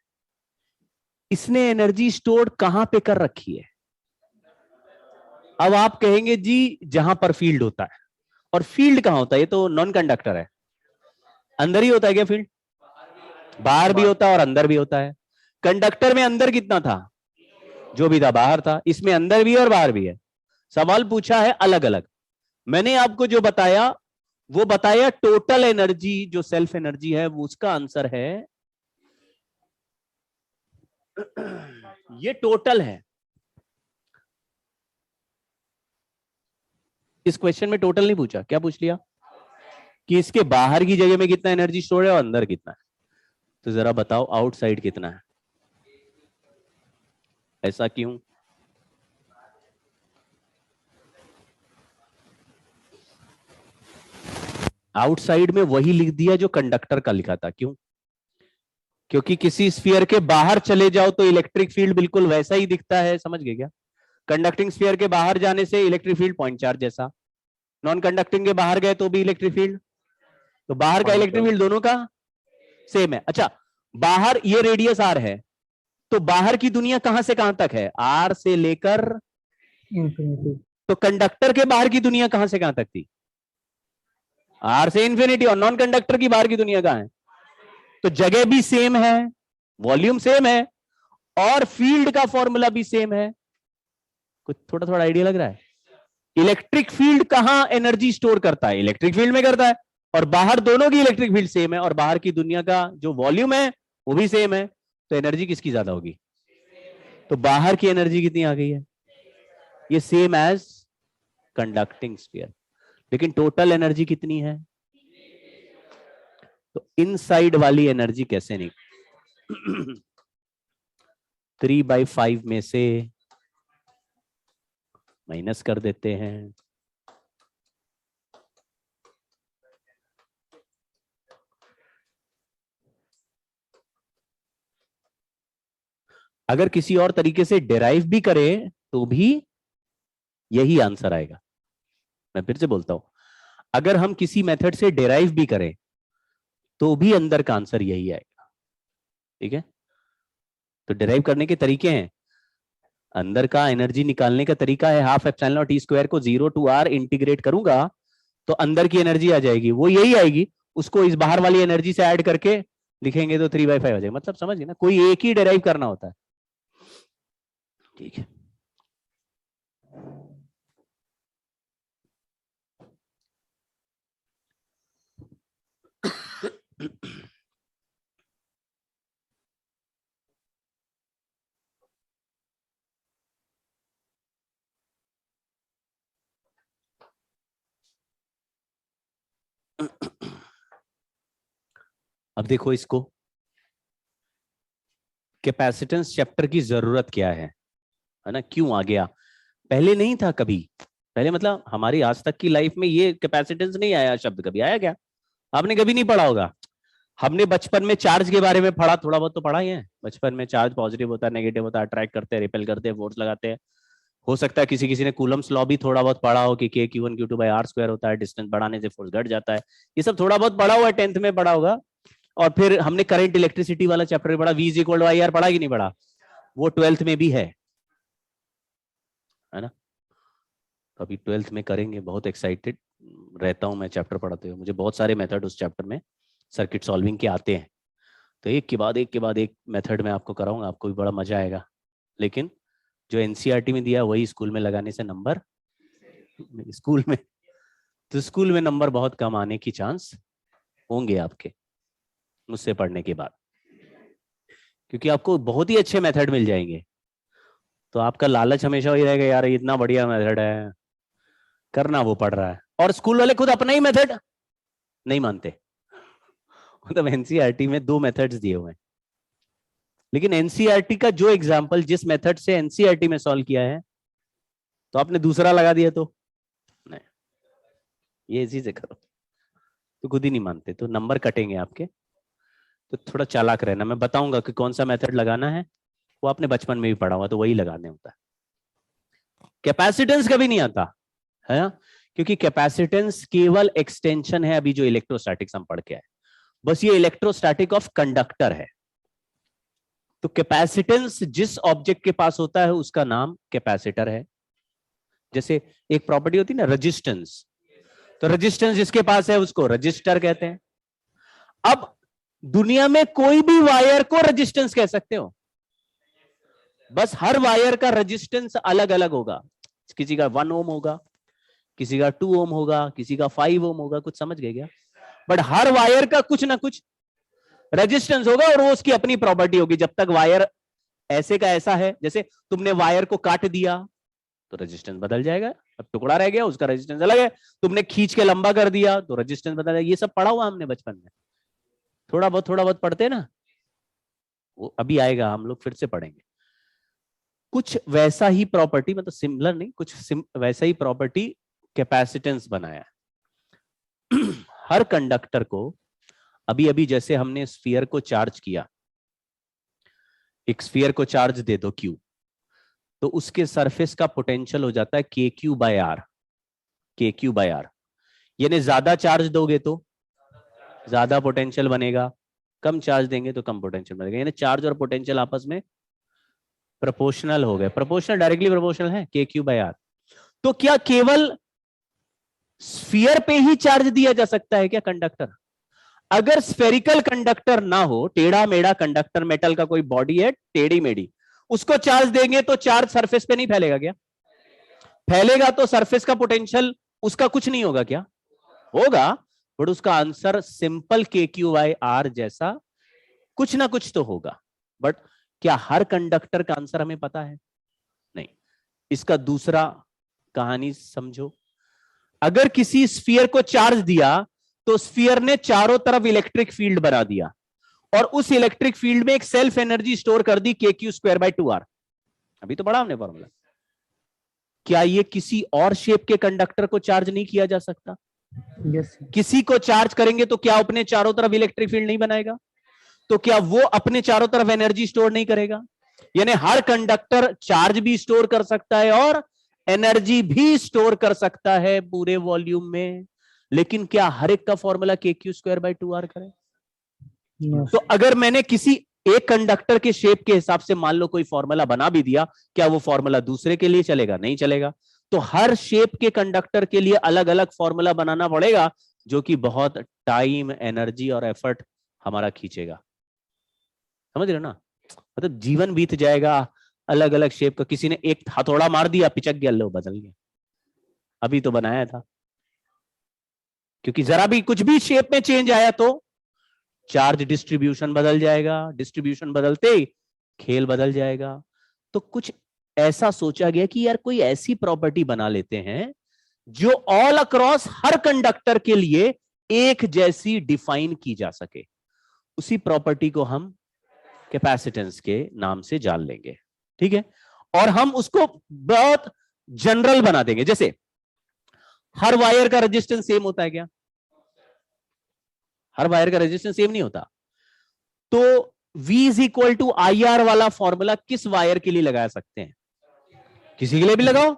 [SPEAKER 1] इसने एनर्जी स्टोर कहां पे कर रखी है? अब आप कहेंगे जी जहां पर फील्ड होता है, और फील्ड कहां होता है? ये तो नॉन कंडक्टर है, अंदर ही होता है क्या फील्ड? बाहर भी होता है और अंदर भी होता है। कंडक्टर में अंदर कितना था? जो भी था बाहर था, इसमें अंदर भी है और बाहर भी है। सवाल पूछा है अलग अलग। मैंने आपको जो बताया वो बताया टोटल एनर्जी, जो सेल्फ एनर्जी है वो, उसका आंसर है ये टोटल है। इस क्वेश्चन में टोटल नहीं पूछा, क्या पूछ लिया कि इसके बाहर की जगह में कितना एनर्जी स्टोर है और अंदर कितना है। तो जरा बताओ आउटसाइड कितना है? ऐसा क्यों? आउटसाइड में वही लिख दिया जो कंडक्टर का लिखा था, क्यों? क्योंकि किसी स्फीयर के बाहर चले जाओ तो इलेक्ट्रिक फील्ड बिल्कुल वैसा ही दिखता है, समझ गए क्या? कंडक्टिंग स्फीयर के बाहर जाने से इलेक्ट्रिक फील्ड पॉइंट चार्ज जैसा, नॉन कंडक्टिंग के बाहर गए तो भी इलेक्ट्रिक फील्ड, तो बाहर का
[SPEAKER 5] पॉइंट
[SPEAKER 1] इलेक्ट्रिक
[SPEAKER 5] चार्ज।
[SPEAKER 1] फील्ड दोनों का सेम है। अच्छा, बाहर ये रेडियस आर है, तो बाहर की दुनिया कहां से कहां तक है? आर से लेकर
[SPEAKER 4] इंफिनिटी।
[SPEAKER 1] तो कंडक्टर के बाहर की दुनिया कहां से कहां तक थी? आर से इंफिनिटी। और नॉन कंडक्टर की बाहर की दुनिया कहां है? तो जगह भी सेम है, वॉल्यूम सेम है, और फील्ड का फॉर्मूला भी सेम है। कुछ थोड़ा थोड़ा आइडिया लग रहा है? इलेक्ट्रिक फील्ड कहां एनर्जी स्टोर करता है? इलेक्ट्रिक फील्ड में करता है, और बाहर दोनों की इलेक्ट्रिक फील्ड सेम है, और बाहर की दुनिया का जो वॉल्यूम है वो भी सेम है। तो एनर्जी किसकी ज्यादा होगी? तो बाहर की एनर्जी कितनी आ गई है? ये सेम एज कंडक्टिंग स्फीयर। लेकिन टोटल एनर्जी कितनी है? तो इनसाइड वाली एनर्जी कैसे नहीं 3/5 में से माइनस कर देते हैं। अगर किसी और तरीके से डिराइव भी करें तो भी यही आंसर आएगा। मैं फिर से बोलता हूं, अगर हम किसी मेथड से डिराइव भी करें तो भी अंदर का आंसर यही आएगा। ठीक है, तो डिराइव करने के तरीके हैं, अंदर का एनर्जी निकालने का तरीका है half epsilon not T square को 0 to r इंटीग्रेट करूंगा तो अंदर की एनर्जी आ जाएगी, वो यही आएगी। उसको इस बाहर वाली एनर्जी से ऐड करके लिखेंगे तो 3/5 आ जाएगा। मतलब समझ गए ना, कोई एक ही डिराइव करना होता है। ठीक है, अब देखो इसको, कैपेसिटेंस चैप्टर की जरूरत क्या है ना, क्यों आ गया? पहले नहीं था कभी, पहले मतलब हमारी आज तक की लाइफ में ये कैपेसिटेंस नहीं आया शब्द, कभी आया क्या? आपने कभी नहीं पढ़ा होगा। हमने बचपन में चार्ज के बारे में पढ़ा, थोड़ा बहुत तो पढ़ा ही है बचपन में। चार्ज पॉजिटिव होता है, नेगेटिव होता है, अट्रैक्ट करते हैं, रिपेल करते हैं, फोर्स लगाते हैं। हो सकता है किसी किसी ने कूलम्स लॉ भी थोड़ा बहुत पढ़ा हो कि के Q1 Q2 by are square होता है, डिस्टेंस बढ़ाने से फोर्स घट जाता है। ये सब थोड़ा बहुत पढ़ा हुआ है, 10th में पढ़ा होगा। और फिर हमने करंट इलेक्ट्रिसिटी वाला चैप्टर भी पढ़ा, V is equal to I R, पढ़ा कि नहीं पढ़ा? वो 12th में भी है ना? तो अभी 12th में करेंगे, बहुत एक्साइटेड रहता हूं मैं चैप्टर पढ़ाते हुए। मुझे बहुत सारे मेथड उस चैप्टर में सर्किट सॉल्विंग के आते हैं, तो एक के बाद एक मेथड में आपको कराऊंगा, आपको भी बड़ा मजा आएगा। लेकिन जो एनसीईआरटी में दिया वही स्कूल में लगाने से नंबर स्कूल में नंबर बहुत कम आने की चांस होंगे आपके मुझसे पढ़ने के बाद, क्योंकि आपको बहुत ही अच्छे मेथड मिल जाएंगे। तो आपका लालच हमेशा वही रहेगा, यार इतना बढ़िया मेथड है, करना वो पड़ रहा है। और स्कूल वाले खुद अपना ही मेथड नहीं मानते। मतलब एनसीईआरटी में 2 मेथड्स दिए हुए हैं, लेकिन एनसीईआरटी का जो एग्जाम्पल जिस मेथड से एनसीईआरटी में सॉल्व किया है, तो आपने दूसरा लगा दिया तो नहीं, ये इसी से करो, तो खुद ही नहीं मानते, तो नंबर कटेंगे आपके। तो थोड़ा चालाक रहना, मैं बताऊंगा कि कौन सा मेथड लगाना है, वो आपने बचपन में भी पढ़ा हुआ, तो वही लगाने होता है। कैपेसिटेंस कभी नहीं आता है ना, क्योंकि कैपेसिटेंस केवल एक्सटेंशन है अभी जो इलेक्ट्रोस्टैटिक्स हम पढ़ के आए, बस ये इलेक्ट्रोस्टैटिक ऑफ कंडक्टर है। तो कैपेसिटेंस जिस ऑब्जेक्ट के पास होता है उसका नाम कैपेसिटर है। जैसे एक प्रॉपर्टी होती है ना रेजिस्टेंस, तो रेजिस्टेंस जिसके पास है उसको रजिस्टर कहते हैं। अब दुनिया में कोई भी वायर को रेजिस्टेंस कह सकते हो, बस हर वायर का रेजिस्टेंस अलग अलग होगा। किसी का 1 ओम होगा, किसी का 2 ओम होगा, किसी का 5 ओम होगा, कुछ समझ गए क्या? बट हर वायर का कुछ ना कुछ रेजिस्टेंस होगा, और वो उसकी अपनी प्रॉपर्टी होगी। जब तक वायर ऐसे का ऐसा है, जैसे तुमने वायर को काट दिया तो रेजिस्टेंस बदल जाएगा, अब टुकड़ा रह गया उसका रेजिस्टेंस अलग है। तुमने खींच के लंबा कर दिया तो रेजिस्टेंस बदल जाएगा। ये सब पढ़ा हुआ हमने बचपन में, थोड़ा बहुत पढ़ते हैं ना, वो अभी आएगा, हम लोग फिर से पढ़ेंगे। कुछ वैसा ही प्रॉपर्टी, मतलब सिमिलर नहीं, कुछ वैसा ही प्रॉपर्टी कैपेसिटेंस बनाया है। हर कंडक्टर को अभी अभी जैसे हमने स्फीयर को चार्ज किया, एक स्फीयर को चार्ज दे दो Q, तो उसके सरफेस का पोटेंशियल हो जाता है KQ/R। KQ/R यानी ज्यादा चार्ज दोगे तो ज्यादा पोटेंशियल बनेगा, कम चार्ज देंगे तो कम पोटेंशियल बनेगा। यानी चार्ज और पोटेंशियल आपस में प्रोपोर्शनल हो गए। प्रोपोर्शनल डायरेक्टली प्रोपोर्शनल है KQ/R। तो क्या केवल स्फीयर पे ही चार्ज दिया जा सकता है क्या कंडक्टर? अगर स्फेरिकल कंडक्टर ना हो, टेढ़ा मेढ़ा कंडक्टर, मेटल का कोई बॉडी है टेढ़ी मेढ़ी, उसको चार्ज देंगे तो चार्ज सरफेस पे नहीं फैलेगा क्या? फैलेगा तो सरफेस का पोटेंशियल उसका कुछ नहीं होगा क्या? होगा, बट उसका आंसर सिंपल KQ/R जैसा कुछ ना कुछ तो होगा। बट क्या हर कंडक्टर का आंसर हमें पता है? नहीं। इसका दूसरा कहानी समझो। अगर किसी स्फीयर को चार्ज दिया तो स्फीयर ने चारों तरफ इलेक्ट्रिक फील्ड बना दिया, और उस इलेक्ट्रिक फील्ड में एक सेल्फ एनर्जी स्टोर कर दी KQ²/2R। अभी तो पढ़ा हमने फॉर्मूला। क्या ये किसी और शेप के कंडक्टर को चार्ज नहीं किया जा सकता?
[SPEAKER 4] यस
[SPEAKER 1] किसी को चार्ज करेंगे तो क्या अपने चारों तरफ इलेक्ट्रिक फील्ड नहीं बनाएगा? तो क्या वो अपने चारों तरफ एनर्जी स्टोर नहीं करेगा? यानी हर कंडक्टर चार्ज भी स्टोर कर सकता है और एनर्जी भी स्टोर कर सकता है पूरे वॉल्यूम में। लेकिन क्या हर एक का फॉर्मूला KQ²/2R करें? तो अगर मैंने किसी एक कंडक्टर के शेप के हिसाब से मान लो कोई फॉर्मूला बना भी दिया, क्या वो फॉर्मूला दूसरे के लिए चलेगा? नहीं चलेगा। तो हर शेप के कंडक्टर के लिए अलग अलग फॉर्मूला बनाना पड़ेगा, जो कि बहुत टाइम, एनर्जी और एफर्ट हमारा खींचेगा। समझ रहे हो ना? मतलब जीवन बीत जाएगा अलग अलग शेप का। किसी ने एक हथौड़ा मार दिया, पिचक गया, लो बदल गया। अभी तो बनाया था, क्योंकि जरा भी कुछ भी शेप में चेंज आया तो चार्ज डिस्ट्रीब्यूशन बदल जाएगा, डिस्ट्रीब्यूशन बदलते ही खेल बदल जाएगा। तो कुछ ऐसा सोचा गया कि यार कोई ऐसी प्रॉपर्टी बना लेते हैं जो ऑल अक्रॉस हर कंडक्टर के लिए एक जैसी डिफाइन की जा सके। उसी प्रॉपर्टी को हम कैपेसिटेंस के नाम से जान लेंगे, ठीक है। और हम उसको बहुत जनरल बना देंगे। जैसे हर वायर का रेजिस्टेंस सेम होता है क्या? हर वायर का रेजिस्टेंस सेम नहीं होता। तो V is equal to I R वाला फॉर्मूला किस वायर के लिए लगा सकते हैं? किसी के लिए भी लगाओ।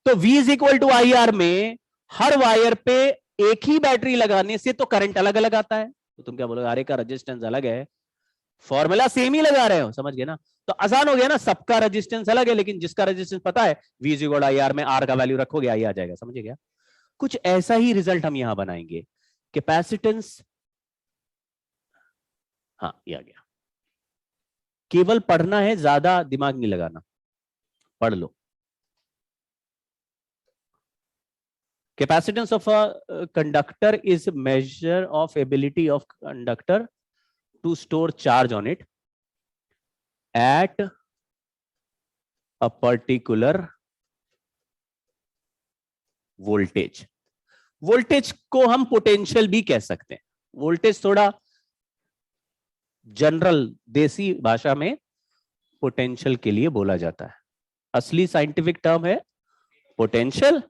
[SPEAKER 1] तो V is equal to I R में हर वायर पे एक ही बैटरी लगाने से तो करंट अलग अलग आता है। तो तुम क्या बोलोगे, अरे का रेजिस्टेंस अलग है, फॉर्मूला सेम ही लगा रहे हो, समझ गए ना? तो आसान हो गया ना, सबका रेजिस्टेंस अलग है लेकिन जिसका रेजिस्टेंस पता है V is equal to I R में R का वैल्यू रखोगे आई आ जाएगा, समझे क्या? कुछ ऐसा ही रिजल्ट हम यहां बनाएंगे। कैपेसिटेंस, हाँ ये आ गया। केवल पढ़ना है, ज्यादा दिमाग नहीं लगाना, पढ़ लो। Capacitance of a conductor is a measure of ability of conductor to store charge on it at a particular voltage. Voltage को हम पोटेंशियल भी कह सकते हैं। वोल्टेज थोड़ा जनरल देसी भाषा में पोटेंशियल के लिए बोला जाता है। असली साइंटिफिक टर्म है पोटेंशियल,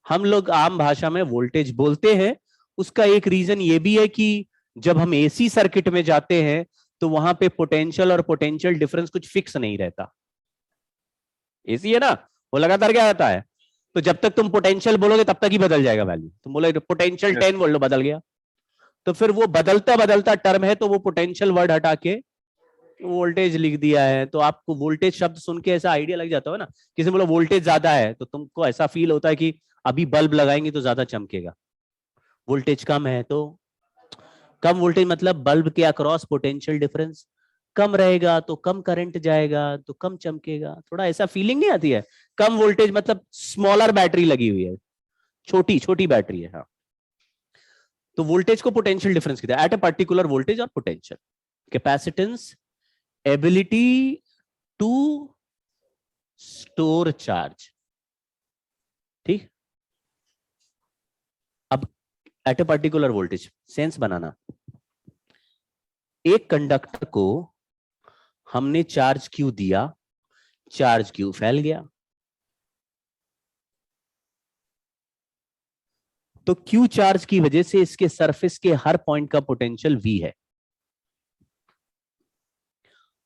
[SPEAKER 1] हम लोग आम भाषा में वोल्टेज बोलते हैं। उसका एक रीजन ये भी है कि जब हम एसी सर्किट में जाते हैं तो वहां पे पोटेंशियल और पोटेंशियल डिफरेंस कुछ फिक्स नहीं रहता। एसी है ना, वो लगातार क्या आता है, तो जब तक तुम पोटेंशियल बोलोगे तब तक ही बदल जाएगा वैल्यू। तुम बोलोगे पोटेंशियल 10 वोल्ट, बदल गया, तो फिर वो बदलता बदलता टर्म है, तो वो पोटेंशियल वर्ड हटा के वोल्टेज लिख दिया है। तो आपको वोल्टेज शब्द सुन के ऐसा आइडिया लग जाता है ना, किसी बोलो वोल्टेज ज्यादा है तो तुमको ऐसा फील होता है कि अभी बल्ब लगाएंगे तो ज्यादा चमकेगा। वोल्टेज कम है तो कम वोल्टेज, मतलब बल्ब के अक्रॉस पोटेंशियल डिफरेंस कम रहेगा तो कम करंट जाएगा तो कम चमकेगा। थोड़ा ऐसा फीलिंग नहीं आती है? कम वोल्टेज मतलब स्मॉलर बैटरी लगी हुई है, छोटी छोटी बैटरी है। हाँ, तो वोल्टेज को पोटेंशियल डिफरेंस कहते हैं, एट अ पर्टिकुलर वोल्टेज और potential. Capacitance ability to store charge, ठीक। अब at a particular voltage, sense बनाना। एक कंडक्टर को हमने चार्ज क्यू दिया, चार्ज क्यू फैल गया, तो क्यू चार्ज की वजह से इसके सरफेस के हर पॉइंट का पोटेंशियल V है।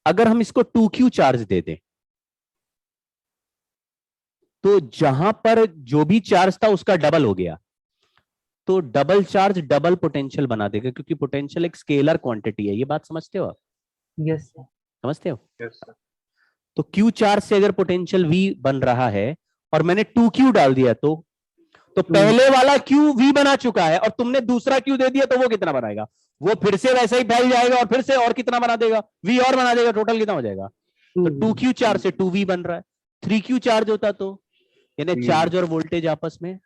[SPEAKER 1] अगर हम इसको 2Q चार्ज दे दें तो जहां पर जो भी चार्ज था उसका डबल हो गया, तो डबल चार्ज डबल पोटेंशियल बना देगा, क्योंकि पोटेंशियल एक स्केलर क्वांटिटी है। ये बात समझते हो आप?
[SPEAKER 4] Yes sir.
[SPEAKER 1] समझते हो?
[SPEAKER 5] Yes sir.
[SPEAKER 1] तो Q चार्ज से अगर पोटेंशियल V बन रहा है और मैंने 2Q डाल दिया तो पहले वाला Q V बना चुका है और तुमने दूसरा Q दे दिया, तो वो कितना बनाएगा? वो फिर से वैसा ही फैल जाएगा और फिर से और कितना बना देगा? V और बना देगा। टोटल कितना हो जाएगा? तो 2Q चार्ज से 2V बन रहा है। 3Q चार्ज होता तो यानी चार्ज और वोल्टेज आपस में।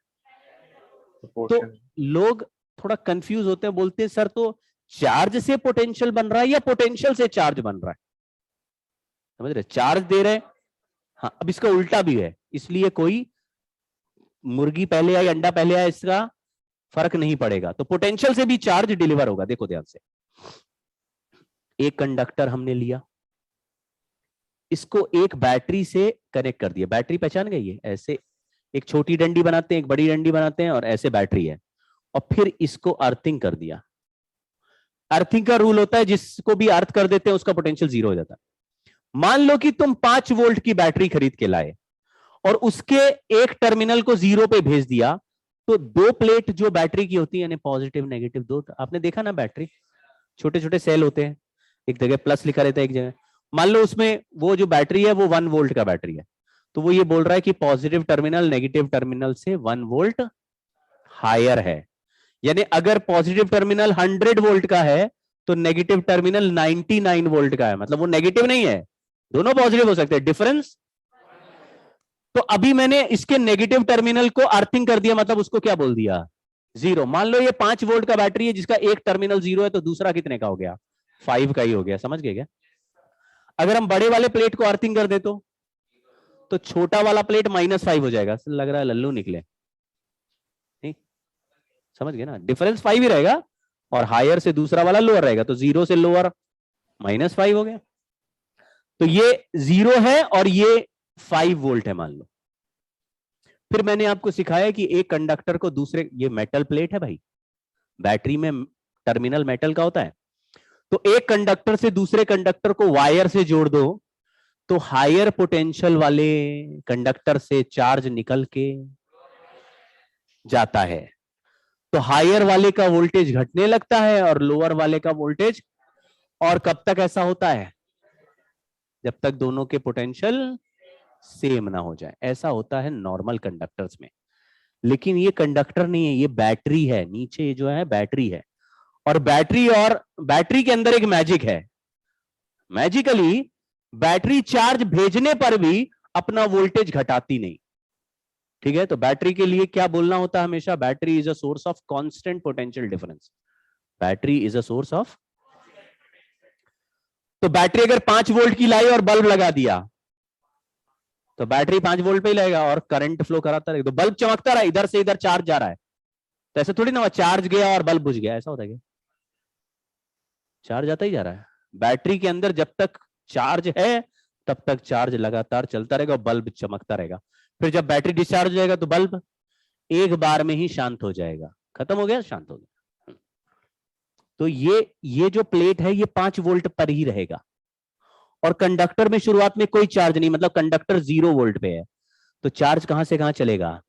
[SPEAKER 1] तो लोग थोड़ा कंफ्यूज होते हैं, बोलते हैं सर तो चार्ज से पोटेंशियल बन रहा है या पोटेंशियल से चार्ज बन रहा है? समझ रहे? चार्ज दे रहे, हाँ। अब इसका उल्टा भी है, इसलिए कोई मुर्गी पहले आई अंडा पहले आया इसका फर्क नहीं पड़ेगा। तो पोटेंशियल से भी चार्ज डिलीवर होगा। देखो ध्यान से, एक कंडक्टर हमने लिया, इसको एक बैटरी से कनेक्ट कर दिया। बैटरी पहचान गई है? ऐसे एक छोटी डंडी बनाते हैं, एक बड़ी डंडी बनाते हैं, और ऐसे बैटरी है। और फिर इसको अर्थिंग कर दिया। अर्थिंग का रूल होता है जिसको भी अर्थ कर देते हैं उसका पोटेंशियल 0 हो जाता है। मान लो कि तुम 5 वोल्ट की बैटरी खरीद के लाए और उसके एक टर्मिनल को 0 पे भेज दिया, तो 2 प्लेट जो बैटरी की होती है, यानी पॉजिटिव नेगेटिव 2, आपने देखा ना बैटरी छोटे छोटे सेल होते हैं, एक जगह प्लस लिखा रहता है, एक जगह। मान लो उसमें वो जो बैटरी है वो 1 वोल्ट का बैटरी है, तो वो ये बोल रहा है कि पॉजिटिव टर्मिनल नेगेटिव टर्मिनल से 1 वोल्ट हायर है। यानी अगर पॉजिटिव टर्मिनल 100 वोल्ट का है तो नेगेटिव टर्मिनल 99 वोल्ट का है, मतलब वो नेगेटिव नहीं है, दोनों पॉजिटिव हो सकते हैं, डिफरेंस। तो अभी मैंने इसके नेगेटिव टर्मिनल को अर्थिंग कर दिया, मतलब उसको क्या बोल दिया? जीरो। मान लो ये 5 वोल्ट का बैटरी है जिसका एक टर्मिनल जीरो है, तो दूसरा कितने का हो गया? 5 का ही हो गया। समझ गए क्या? अगर हम बड़े वाले प्लेट को अर्थिंग कर दे तो छोटा वाला प्लेट -5 हो जाएगा। लग रहा है लल्लू निकले, नहीं समझ गए ना? डिफरेंस 5 ही रहेगा और हायर से दूसरा वाला लोअर रहेगा, तो जीरो से लोअर -5 हो गया। तो ये जीरो है और ये 5 वोल्ट है मान लो। फिर मैंने आपको सिखाया कि एक कंडक्टर को दूसरे, ये मेटल प्लेट है भाई, बैटरी में टर्मिनल मेटल का होता है, तो एक कंडक्टर से दूसरे कंडक्टर को वायर से जोड़ दो तो हायर पोटेंशियल वाले कंडक्टर से चार्ज निकल के जाता है, तो हायर वाले का वोल्टेज घटने लगता है और लोअर वाले का वोल्टेज। और कब तक ऐसा होता है? जब तक दोनों के पोटेंशियल सेम ना हो जाए। ऐसा होता है नॉर्मल कंडक्टर्स में। लेकिन ये कंडक्टर नहीं है, ये बैटरी है। नीचे जो है बैटरी है, और बैटरी के अंदर एक मैजिक है। मैजिकली बैटरी चार्ज भेजने पर भी अपना वोल्टेज घटाती नहीं। ठीक है, तो बैटरी के लिए क्या बोलना होता है हमेशा? Battery is a source of constant potential difference. Battery is a source of. तो बैटरी अगर 5 वोल्ट की लाई और बल्ब लगा दिया तो बैटरी 5 वोल्ट पे ही लगेगा और करंट फ्लो कराता रहेगा, तो बल्ब चमकता रहा, इधर से इधर चार्ज जा रहा है। तो ऐसे थोड़ी ना हुआ चार्ज गया और बल्ब बुझ गया, ऐसा होता है क्या? चार्ज आता ही जा रहा है। बैटरी के अंदर जब तक चार्ज है तब तक चार्ज लगातार चलता रहेगा और बल्ब चमकता रहेगा। फिर जब बैटरी डिस्चार्ज हो जाएगा तो बल्ब एक बार में ही शांत हो जाएगा। खत्म हो गया, शांत हो गया। तो ये जो प्लेट है ये 5 वोल्ट पर ही रहेगा और कंडक्टर में शुरुआत में कोई चार्ज नहीं, मतलब कंडक्टर 0 वोल्ट पे है। तो चार्ज कहां से कहां चलेगा?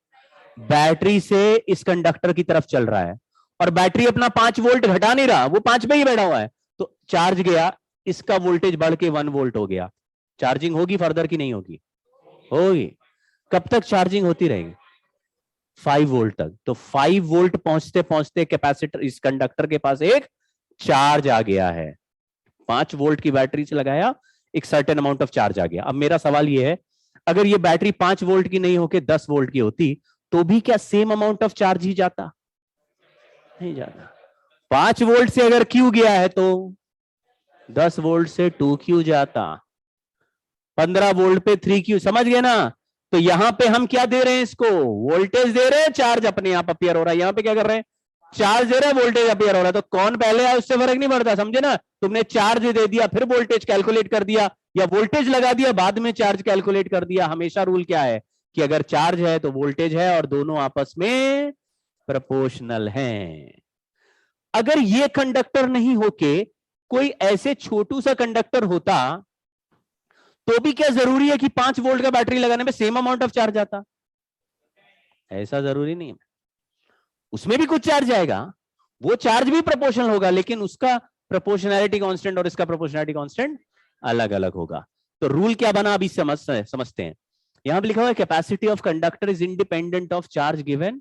[SPEAKER 1] बैटरी से इस कंडक्टर की तरफ चल रहा है और बैटरी अपना 5 वोल्ट घटा नहीं रहा, वो 5 पे ही बैठा हुआ है। तो चार्ज गया, इसका वोल्टेज बढ़ के 1 वोल्ट हो गया। चार्जिंग होगी फर्दर की नहीं होगी? होगी। कब तक चार्जिंग होती रहेगी? 5 वोल्ट तक। तो 5 वोल्ट पहुंचते पहुंचते कैपेसिटर, इस कंडक्टर के पास एक चार्ज आ गया है। 5 वोल्ट की बैटरी से लगाया, एक सर्टेन अमाउंट ऑफ चार्ज आ गया। अब मेरा सवाल यह है, अगर ये बैटरी 5 वोल्ट की नहीं होके 10 वोल्ट की होती तो भी क्या सेम अमाउंट ऑफ चार्ज ही जाता? नहीं जाता। 5 वोल्ट से अगर क्यू गया है तो 10 वोल्ट से 2 क्यू जाता, 15 वोल्ट पे 3 क्यू। समझ गए ना? तो यहां पे हम क्या दे रहे हैं? इसको वोल्टेज दे रहे हैं, चार्ज अपने आप अपीयर हो रहा है। यहां पे क्या कर रहे हैं? चार्ज दे रहे हैं, वोल्टेज अपीयर हो रहा है। तो कौन पहले आया उससे फर्क नहीं पड़ता, समझे ना? तुमने चार्ज दे दिया फिर वोल्टेज कैलकुलेट कर दिया, या वोल्टेज लगा दिया बाद में चार्ज कैलकुलेट कर दिया। हमेशा रूल क्या है कि अगर चार्ज है तो वोल्टेज है और दोनों आपस में प्रोपोर्शनल हैं। अगर ये कंडक्टर नहीं होके कोई ऐसे छोटू सा कंडक्टर होता तो भी क्या जरूरी है कि 5 वोल्ट का बैटरी लगाने में सेम अमाउंट ऑफ चार्ज आता? ऐसा जरूरी नहीं है। उसमें भी कुछ चार्ज आएगा, वो चार्ज भी प्रोपोर्शनल होगा, लेकिन उसका प्रोपोर्शनैलिटी कांस्टेंट और इसका प्रोपोर्शनैलिटी कांस्टेंट अलग अलग होगा। तो रूल क्या बना अभी समझते हैं। यहां पे लिखा हुआ है capacity of conductor is independent of charge given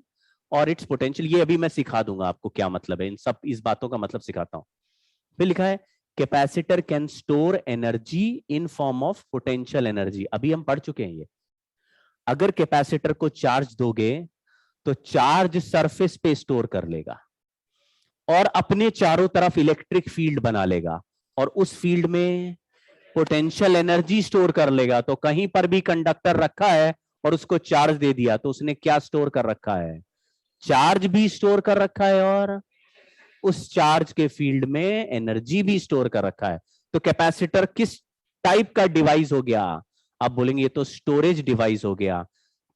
[SPEAKER 1] और इट्स पोटेंशियल। ये अभी मैं सिखा दूंगा आपको क्या मतलब है, इस बातों का मतलब सिखाता हूं। फिर लिखा है capacitor can store energy in form of potential energy. अभी हम पढ़ चुके हैं ये। अगर कैपेसिटर को चार्ज दोगे तो चार्ज सरफेस पे स्टोर कर लेगा और अपने चारों तरफ इलेक्ट्रिक फील्ड बना लेगा और उस फील्ड में पोटेंशियल एनर्जी स्टोर कर लेगा। तो कहीं पर भी कंडक्टर रखा है और उसको चार्ज दे दिया तो उसने क्या स्टोर कर रखा है? चार्ज भी स्टोर कर रखा है और उस चार्ज के फील्ड में एनर्जी भी स्टोर कर रखा है। तो कैपेसिटर किस टाइप का डिवाइस हो गया? आप बोलेंगे ये तो स्टोरेज डिवाइस हो गया।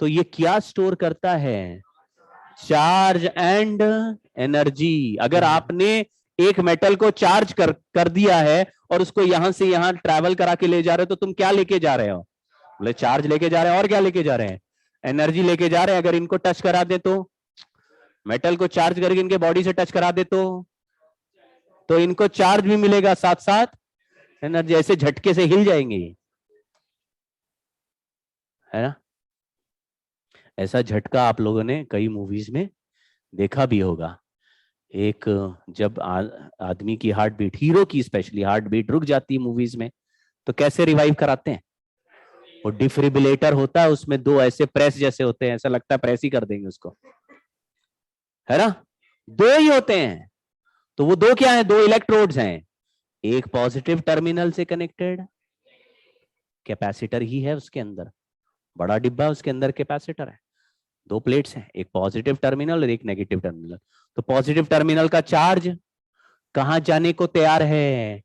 [SPEAKER 1] तो ये क्या स्टोर करता है? Charge and energy. अगर आपने एक मेटल को चार्ज कर दिया है और उसको यहां से यहां ट्रैवल करा के ले जा रहे हो तो तुम क्या लेके जा रहे हो? बोले चार्ज लेके जा रहे हैं। और क्या लेके जा रहे हैं? एनर्जी लेके जा रहे हैं। अगर इनको टच करा दे तो, मेटल को चार्ज करके इनके बॉडी से टच करा दे तो इनको चार्ज भी मिलेगा, साथ साथ एनर्जी। ऐसे झटके से हिल जाएंगे, है ना? ऐसा झटका आप लोगों ने कई मूवीज में देखा भी होगा। एक जब आदमी की हार्ट बीट, हीरो की स्पेशली हार्ट बीट रुक जाती है मूवीज में, तो कैसे रिवाइव कराते हैं? वो डिफिब्रिलेटर होता है, उसमें 2 ऐसे प्रेस जैसे होते हैं, ऐसा लगता है प्रेस ही कर देंगे उसको, है ना? दो ही होते हैं, तो वो दो क्या है, दो इलेक्ट्रोड्स हैं, एक पॉजिटिव टर्मिनल से कनेक्टेड, कैपेसिटर ही है उसके अंदर, बड़ा डिब्बा है उसके अंदर कैपेसिटर है, दो प्लेट्स हैं, एक पॉजिटिव टर्मिनल और एक नेगेटिव टर्मिनल। तो पॉजिटिव टर्मिनल का चार्ज कहां जाने को तैयार है,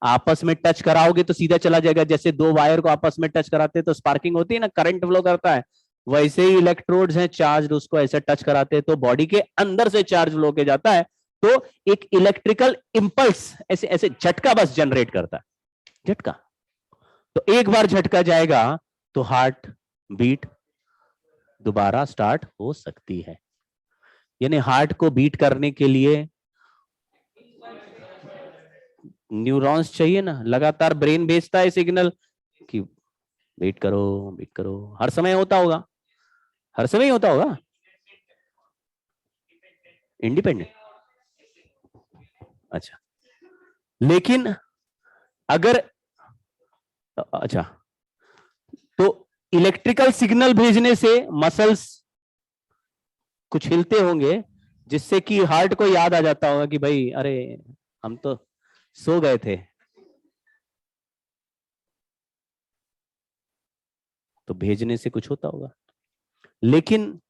[SPEAKER 1] आपस में टच कराओगे तो सीधा चला जाएगा, जैसे दो वायर को आपस में टच कराते हैं तो स्पार्किंग होती है ना, करंट फ्लो करता है, वैसे ही इलेक्ट्रोड्स हैं चार्ज, उसको ऐसे टच कराते हैं तो बॉडी के अंदर से चार्ज फ्लो के जाता है, तो एक इलेक्ट्रिकल इंपल्स ऐसे ऐसे झटका बस जनरेट करता है, झटका। तो एक बार झटका जाएगा तो हार्ट बीट दोबारा स्टार्ट हो सकती है। यानी हार्ट को बीट करने के लिए न्यूरॉन्स चाहिए ना, लगातार ब्रेन भेजता है सिग्नल कि बीट करो बीट करो, हर समय होता होगा, हर समय ही होता होगा इंडिपेंडेंट। अच्छा, लेकिन अगर अच्छा, तो इलेक्ट्रिकल सिग्नल भेजने से मसल्स कुछ हिलते होंगे, जिससे कि हार्ट को याद आ जाता होगा कि भाई अरे हम तो सो गए थे, तो भेजने से कुछ होता होगा। लेकिन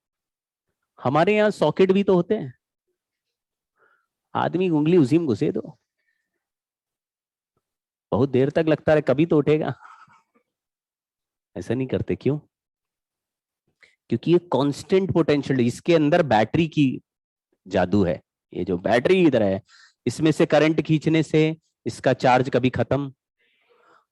[SPEAKER 1] हमारे यहां सॉकेट भी तो होते हैं, आदमी उंगली उसी में घुसे दो, बहुत देर तक लगता है कभी तो उठेगा, ऐसा नहीं करते, क्यों? क्योंकि ये कांस्टेंट पोटेंशियल, इसके अंदर बैटरी की जादू है, ये जो बैटरी इधर है इसमें से करंट खींचने से इसका चार्ज कभी खत्म,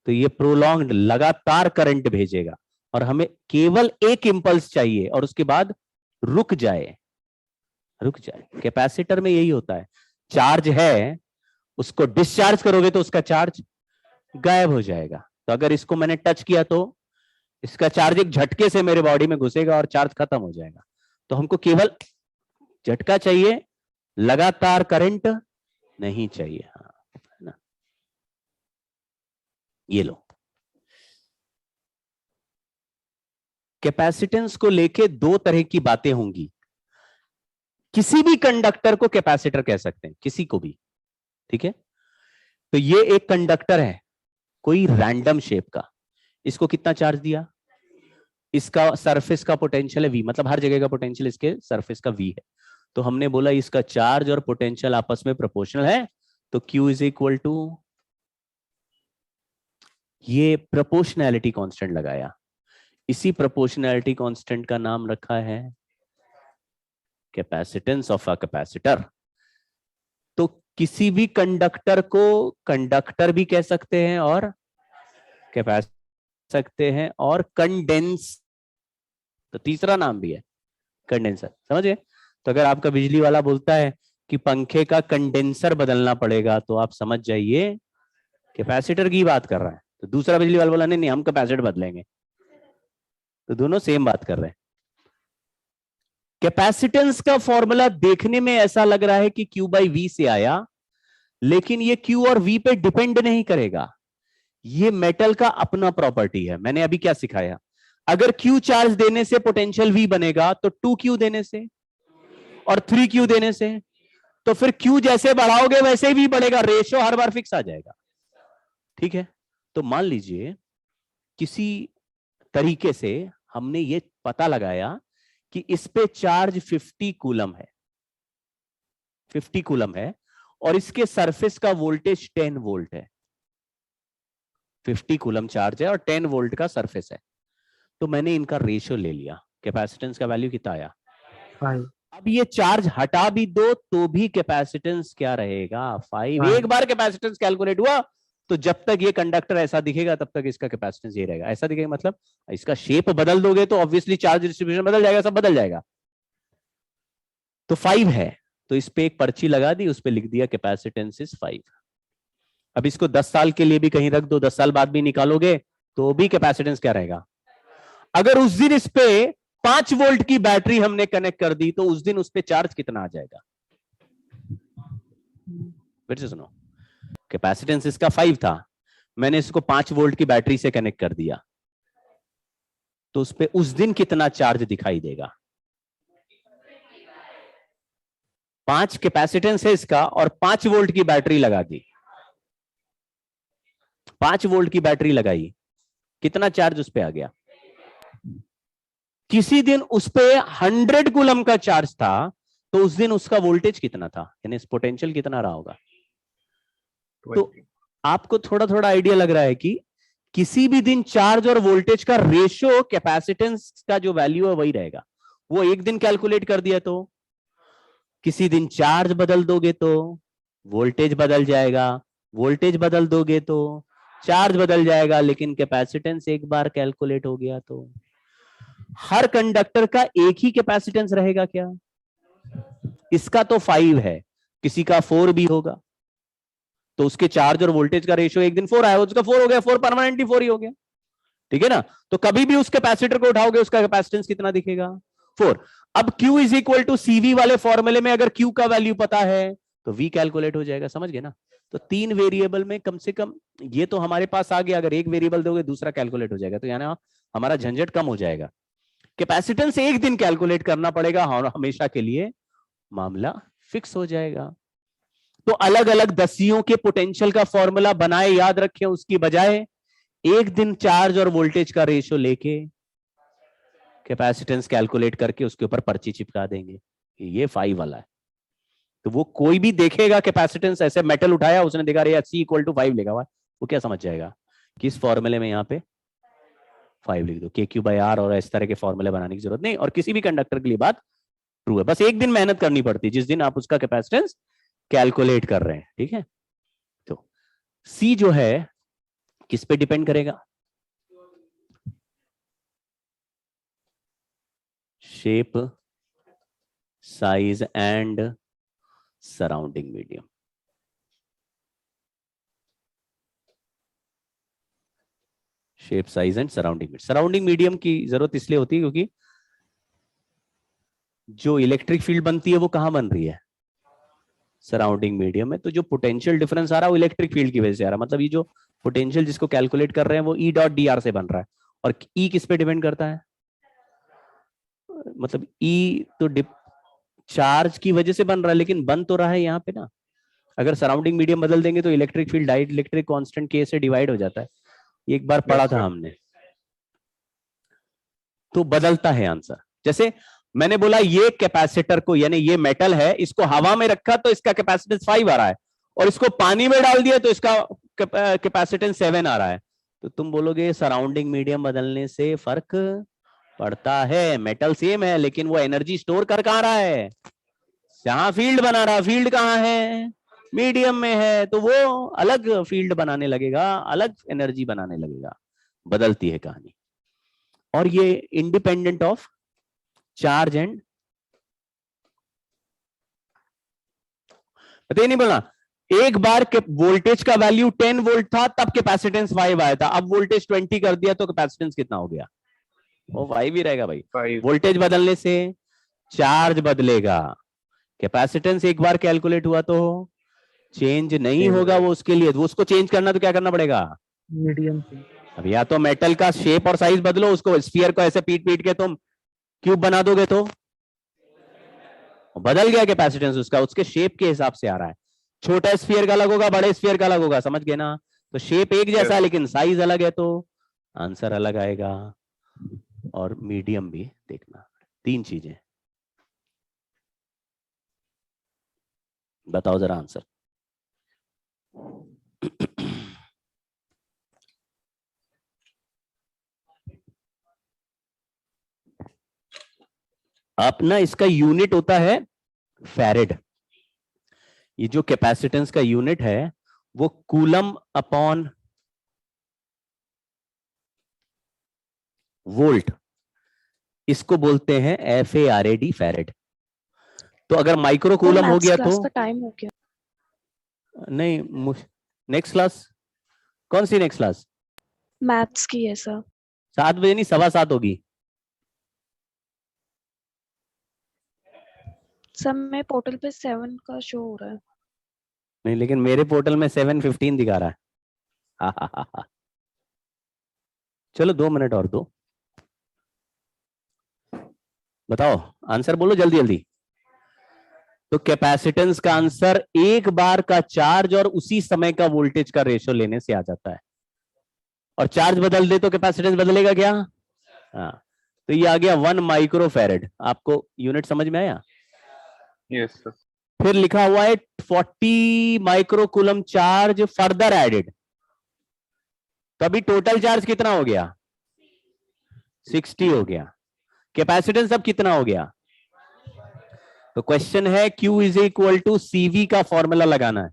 [SPEAKER 1] तो ये प्रोलॉन्ग्ड लगातार करंट भेजेगा, और हमें केवल एक इंपल्स चाहिए और उसके बाद रुक जाए, रुक जाए। कैपेसिटर में यही होता है, चार्ज है उसको डिस्चार्ज करोगे तो उसका चार्ज गायब हो जाएगा। तो अगर इसको मैंने टच किया तो इसका चार्ज एक झटके से मेरे बॉडी में घुसेगा और चार्ज खत्म हो जाएगा। तो हमको केवल झटका चाहिए, लगातार करंट नहीं चाहिए। हाँ, है ना, ये लो। कैपेसिटेंस को लेके दो तरह की बातें होंगी, किसी भी कंडक्टर को कैपेसिटर कह सकते हैं, किसी को भी, ठीक है। तो ये एक कंडक्टर है कोई रैंडम शेप का, इसको कितना चार्ज दिया, इसका सरफेस का पोटेंशियल है V, मतलब हर जगह का पोटेंशियल इसके सरफेस का V है। तो हमने बोला इसका चार्ज और पोटेंशियल आपस में प्रोपोर्शनल है, तो Q इज इक्वल टू, ये प्रोपोर्शनैलिटी कांस्टेंट लगाया, इसी प्रोपोर्शनैलिटी कांस्टेंट का नाम रखा है कैपेसिटेंस ऑफ अ कैपेसिटर। तो किसी भी कंडक्टर को कंडक्टर भी कह सकते हैं और कैपेसिटर सकते हैं, और कंडेंस, तो तीसरा नाम भी है कंडेंसर, समझे। तो अगर आपका बिजली वाला बोलता है कि पंखे का कंडेंसर बदलना पड़ेगा, तो आप समझ जाइए कैपेसिटर की बात कर रहा है। तो दूसरा बिजली वाला बोला नहीं नहीं हम कैपेसिटर बदलेंगे, तो दोनों सेम बात कर रहे हैं। कैपेसिटेंस का फॉर्मूला देखने में ऐसा लग रहा है कि Q बाई V से आया, लेकिन ये Q और V पे डिपेंड नहीं करेगा, ये मेटल का अपना प्रॉपर्टी है। मैंने अभी क्या सिखाया, अगर Q चार्ज देने से पोटेंशियल V बनेगा, तो 2Q देने से और 3Q देने से, तो फिर Q जैसे बढ़ाओगे वैसे ही V बढ़ेगा, रेशियो हर बार फिक्स आ जाएगा, ठीक है। तो मान लीजिए किसी तरीके से हमने ये पता लगाया कि इस पे चार्ज 50 कूलम है, 50 कूलम है, और इसके सरफेस का वोल्टेज 10 वोल्ट है, 50 कूलम चार्ज है और 10 वोल्ट का सरफेस है। तो मैंने इनका रेशियो ले लिया, कैपेसिटेंस का वैल्यू कितना आया
[SPEAKER 4] 5।
[SPEAKER 1] अब ये चार्ज हटा भी दो तो भी कैपेसिटेंस क्या रहेगा 5। एक बार कैपेसिटेंस कैलकुलेट हुआ तो जब तक ये कंडक्टर ऐसा दिखेगा तब तक इसका कैपेसिटेंस ये रहेगा। ऐसा दिखेगा मतलब इसका शेप बदल दोगे तो ऑब्वियसली चार्ज डिस्ट्रीब्यूशन बदल जाएगा, सब बदल जाएगा। तो 5 है, तो इस पे एक पर्ची लगा दी, उस पे लिख दिया कैपेसिटेंस इज 5। अब इसको 10 साल के लिए भी कहीं रख दो, 10 साल बाद भी निकालोगे तो भी कैपेसिटेंस क्या रहेगा। अगर उस दिन इस पे 5 वोल्ट की बैटरी हमने कनेक्ट कर दी तो उस दिन उस पे चार्ज कितना आ जाएगा, फिर से सुनो। कैपेसिटेंस इसका 5 था, मैंने इसको 5 वोल्ट की बैटरी से कनेक्ट कर दिया, तो उस पे उस दिन कितना चार्ज दिखाई देगा 5 कैपेसिटेंस है इसका और 5 वोल्ट की बैटरी लगा दी, 5 वोल्ट की बैटरी लगाई, कितना चार्ज उस पे आ गया? किसी दिन उस पे 100 कूलम का चार्ज था, तो उस दिन उसका वोल्टेज कितना था, यानी पोटेंशियल कितना रहा होगा? तो आपको थोड़ा थोड़ा आइडिया लग रहा है कि किसी भी दिन चार्ज और वोल्टेज का रेशियो कैपेसिटेंस का जो वैल्यू है वही रहेगा। वो एक दिन कैलकुलेट कर दिया तो किसी दिन चार्ज बदल दोगे तो वोल्टेज बदल जाएगा, वोल्टेज बदल दोगे तो चार्ज बदल जाएगा, लेकिन कैपेसिटेंस एक बार कैलकुलेट हो गया तो हर कंडक्टर का एक ही कैपेसिटेंस रहेगा क्या? इसका तो 5 है, किसी का 4 भी होगा, तो उसके चार्ज और वोल्टेज का रेशियो एक दिन 4 आया, उसका 4 हो गया, 4 परमानेंटली 4 ही हो गया, ठीक है ना? तो कभी भी उस कैपेसिटर को उठाओगे उसका कैपेसिटेंस कितना दिखेगा? 4। अब Q is equal to CV वाले फॉर्मूले में अगर Q का वैल्यू पता है तो V कैलकुलेट हो जाएगा, समझ गए ना? तो 3 वेरिएबल में कम से कम ये तो हमारे पास आ गया, अगर एक वेरिएबल दोगे दूसरा कैलकुलेट हो जाएगा, तो यानी हमारा झंझट कम हो जाएगा। कैपेसिटेंस एक दिन कैलकुलेट करना पड़ेगा और हमेशा के लिए मामला फिक्स हो जाएगा। तो अलग अलग दसियों के पोटेंशियल का फॉर्मूला बनाए याद रखें, उसकी बजाय एक दिन चार्ज और वोल्टेज का रेशियो लेके कैपेसिटेंस कैलकुलेट करके उसके ऊपर पर्ची चिपका देंगे, ये 5 वाला है। तो वो कोई भी देखेगा कैपेसिटेंस, ऐसे मेटल उठाया उसने देखा रे C इक्वल टू 5 लिखा हुआ है, वो क्या समझ जाएगा कि इस फॉर्मूले में यहाँ पे 5 लिख दो, KQ/R, और इस तरह के फॉर्मूले बनाने की जरूरत नहीं। और किसी भी कंडक्टर के लिए बात ट्रू है, बस एक दिन मेहनत करनी पड़ती है जिस दिन आप उसका कैपेसिटेंस कैलकुलेट कर रहे हैं, ठीक है? तो C जो है किस पे डिपेंड करेगा? Shape, size and surrounding medium. Shape, size and surrounding medium. Surrounding medium की जरूरत इसलिए होती है क्योंकि जो इलेक्ट्रिक फील्ड बनती है वो कहां बन रही है? सराउंडिंग मीडियम में। तो जो पोटेंशियल डिफरेंस आ रहा है वो इलेक्ट्रिक फील्ड की वजह से आ रहा है, मतलब ये जो पोटेंशियल जिसको कैलकुलेट कर रहे हैं वो E.dr से बन रहा है। और E किस पे डिपेंड करता है? मतलब E तो चार्ज की वजह से बन रहा है, लेकिन बन तो रहा है यहाँ पे ना। अगर सराउंडिंग मीडियम बदल देंगे तो electric field diet electric constant K से डिवाइड हो जाता है, एक बार पढ़ा था हमने। तो बदलता है आंसर। जैसे मैंने बोला ये कैपेसिटर को, यानी ये मेटल है, इसको हवा में रखा तो इसका कैपेसिटेंस 5 आ रहा है, और इसको पानी में डाल दिया तो इसका कैपेसिटेंस 7 आ रहा है। तो तुम बोलोगे सराउंडिंग मीडियम बदलने से फर्क पड़ता है, मेटल सेम है लेकिन वो एनर्जी स्टोर कर कहां रहा है? जहां फील्ड बना रहा, फील्ड कहां है? मीडियम में है, तो वो अलग फील्ड बनाने लगेगा, अलग एनर्जी बनाने लगेगा। बदलती है कहानी। और ये इंडिपेंडेंट ऑफ चार्ज एंड, पता ही नहीं बोलना। एक बार वोल्टेज का वैल्यू 10 वोल्ट था तब कैपेसिटेंस 5 आया था, अब वोल्टेज 20 कर दिया तो कैपेसिटेंस कितना हो गया? वो 5 ही रहेगा भाई। वोल्टेज बदलने से चार्ज बदलेगा, कैपेसिटेंस एक बार कैलकुलेट हुआ तो चेंज नहीं होगा वो, उसके लिए वो उसको चेंज करना तो क्या करना पड़ेगा?
[SPEAKER 4] मीडियम से।
[SPEAKER 1] अब या तो मेटल का शेप और साइज बदलो, उसको स्फीयर को ऐसे पीट पीट के तुम क्यूब बना दोगे तो बदल गया कैपेसिटेंस उसका, उसके शेप के हिसाब से आ रहा है। छोटा स्फीयर का अलग होगा, बड़े स्फीयर का अलग होगा, समझ गए ना? तो शेप एक जैसा है लेकिन साइज अलग है तो आंसर अलग आएगा। और मीडियम भी देखना, 3 चीजें। बताओ जरा आंसर। अपना इसका यूनिट होता है फैरेड। ये जो कैपेसिटेंस का यूनिट है वो कूलम अपॉन वोल्ट, इसको बोलते हैं FARAD, फैरेड। तो अगर माइक्रो कूलम हो गया तो
[SPEAKER 3] टाइम हो गया।
[SPEAKER 1] नहीं, नेक्स्ट क्लास कौन सी? नेक्स्ट क्लास
[SPEAKER 3] मैथ्स की है सर।
[SPEAKER 1] 7 बजे नहीं, 7:15 होगी।
[SPEAKER 3] सर मैं पोर्टल पे 7 का शो हो रहा है।
[SPEAKER 1] नहीं, लेकिन मेरे पोर्टल में 7:15 दिखा रहा है। हा। चलो 2 मिनट और दो, बताओ आंसर बोलो जल्दी जल्दी। तो कैपेसिटेंस का आंसर एक बार का चार्ज और उसी समय का वोल्टेज का रेशियो लेने से आ जाता है। और चार्ज बदल दे तो कैपेसिटेंस बदलेगा क्या? हाँ, तो ये आ गया 1 माइक्रोफैरेड। आपको यूनिट समझ में आया?
[SPEAKER 5] Yes sir.
[SPEAKER 1] फिर लिखा हुआ है 40 माइक्रोकूलम चार्ज फर्दर एडेड, तो अभी टोटल चार्ज कितना हो गया? 60 हो गया। कैपेसिटेंस अब कितना हो गया? तो क्वेश्चन है Q is equal to CV का फॉर्मूला लगाना है।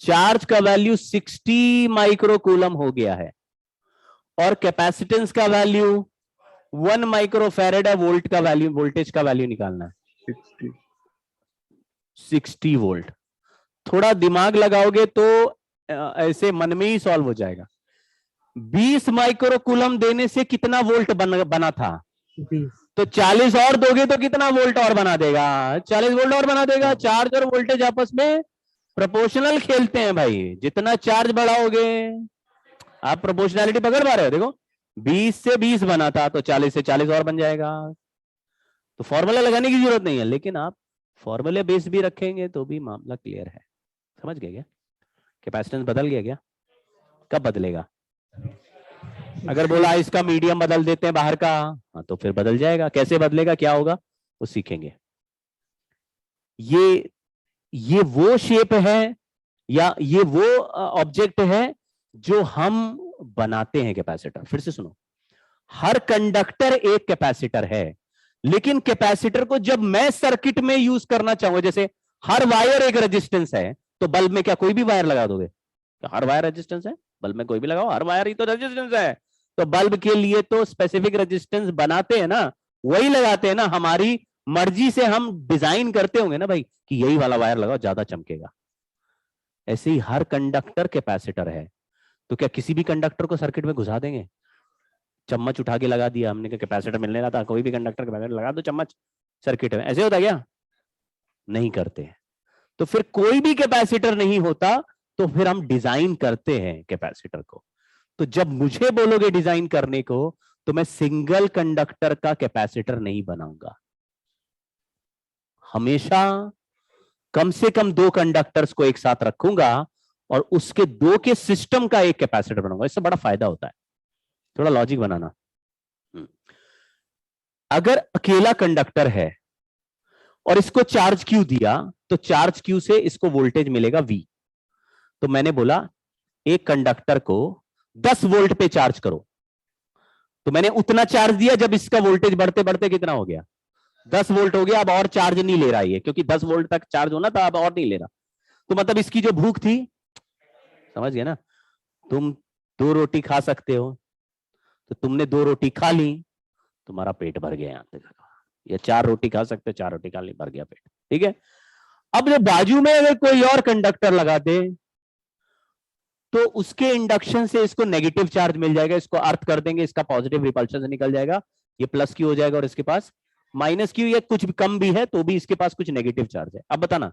[SPEAKER 1] चार्ज का वैल्यू 60 माइक्रोकूलम हो गया है और कैपेसिटेंस का वैल्यू 1 माइक्रोफैरेड है। वोल्ट का वैल्यू, वोल्टेज का वैल्यू निकालना है 60 वोल्ट। थोड़ा दिमाग लगाओगे तो ऐसे मन में ही सॉल्व हो जाएगा। 20 माइक्रोकूलम देने से कितना वोल्ट बना था?
[SPEAKER 4] 20।
[SPEAKER 1] तो 40 और दोगे तो कितना वोल्ट और बना देगा? 40 वोल्ट और बना देगा। चार्ज और वोल्टेज आपस में प्रोपोर्शनल खेलते हैं भाई। जितना चार्ज बढ़ाओगे, आप प्रोपोर्शनैलिटी पकड़ पा रहे हो? देखो 20 से 20 बना था तो 40 से 40 और बन जाएगा। तो फॉर्मूला लगाने की जरूरत नहीं है, लेकिन आप फॉर्मूले बेस भी रखेंगे तो भी मामला क्लियर है। समझ गए क्या? कैपेसिटेंस बदल गया क्या? कब बदलेगा? अगर बोला इसका मीडियम बदल देते हैं बाहर का, हाँ तो फिर बदल जाएगा। कैसे बदलेगा, क्या होगा, वो सीखेंगे। ये वो शेप है या ये वो ऑब्जेक्ट है जो हम बनाते हैं कैपेसिटर। फिर से सुनो, हर कंडक्टर एक कैपेसिटर है, लेकिन कैपेसिटर को जब मैं सर्किट में यूज करना चाहूंगा, जैसे हर वायर एक रेजिस्टेंस है, तो बल्ब में क्या कोई भी वायर लगा दोगे? हर वायर रेजिस्टेंस है, बल्ब में कोई भी लगाओ, हर वायर ही तो रेजिस्टेंस है। तो बल्ब के लिए तो स्पेसिफिक रेजिस्टेंस बनाते हैं ना, वही लगाते हैं ना। हमारी मर्जी से हम डिजाइन करते होंगे ना भाई कि यही वाला वायर लगाओ, ज्यादा चमकेगा। ऐसे ही हर कंडक्टर कैपेसिटर है। तो क्या किसी भी कंडक्टर को सर्किट में घुसा देंगे? चम्मच उठा के लगा दिया हमने, कैपेसिटर मिलने रहा था, कोई भी कंडक्टर कैपेसिटर लगा दो चम्मच सर्किट में, ऐसे होता क्या? नहीं करते। तो फिर कोई भी कैपेसिटर नहीं होता, तो फिर हम डिजाइन करते हैं कैपेसिटर को। तो जब मुझे बोलोगे डिजाइन करने को, तो मैं सिंगल कंडक्टर का कैपेसिटर नहीं बनाऊंगा। हमेशा कम से कम 2 कंडक्टर्स को एक साथ रखूंगा और उसके 2 के सिस्टम का एक कैपेसिटर बनाऊंगा। इससे बड़ा फायदा होता है। थोड़ा लॉजिक बनाना। अगर अकेला कंडक्टर है और इसको चार्ज क्यू दिया, तो चार्ज क्यू से इसको वोल्टेज मिलेगा V। तो मैंने बोला एक कंडक्टर को 10 वोल्ट पे चार्ज करो, तो मैंने उतना चार्ज दिया जब इसका वोल्टेज बढ़ते बढ़ते कितना हो गया? 10 वोल्ट हो गया। अब और चार्ज नहीं ले रहा है, क्योंकि 10 वोल्ट तक चार्ज होना था, अब और नहीं ले रहा। तो मतलब इसकी जो भूख थी, समझ गए ना? तुम 2 रोटी खा सकते हो, तो तुमने 2 रोटी खा ली, तुम्हारा पेट भर गया। यहां तक। या 4 रोटी खा सकते हो, 4 रोटी खा ली, भर गया पेट। ठीक है। अब जो बाजू में अगर कोई और कंडक्टर लगा दे, तो उसके इंडक्शन से इसको नेगेटिव चार्ज मिल जाएगा। इसको अर्थ कर देंगे, इसका पॉजिटिव रिपल्शन से निकल जाएगा, ये प्लस क्यू हो जाएगा और इसके पास माइनस क्यू, या कुछ भी कम भी है तो भी इसके पास कुछ नेगेटिव चार्ज है। अब बताना,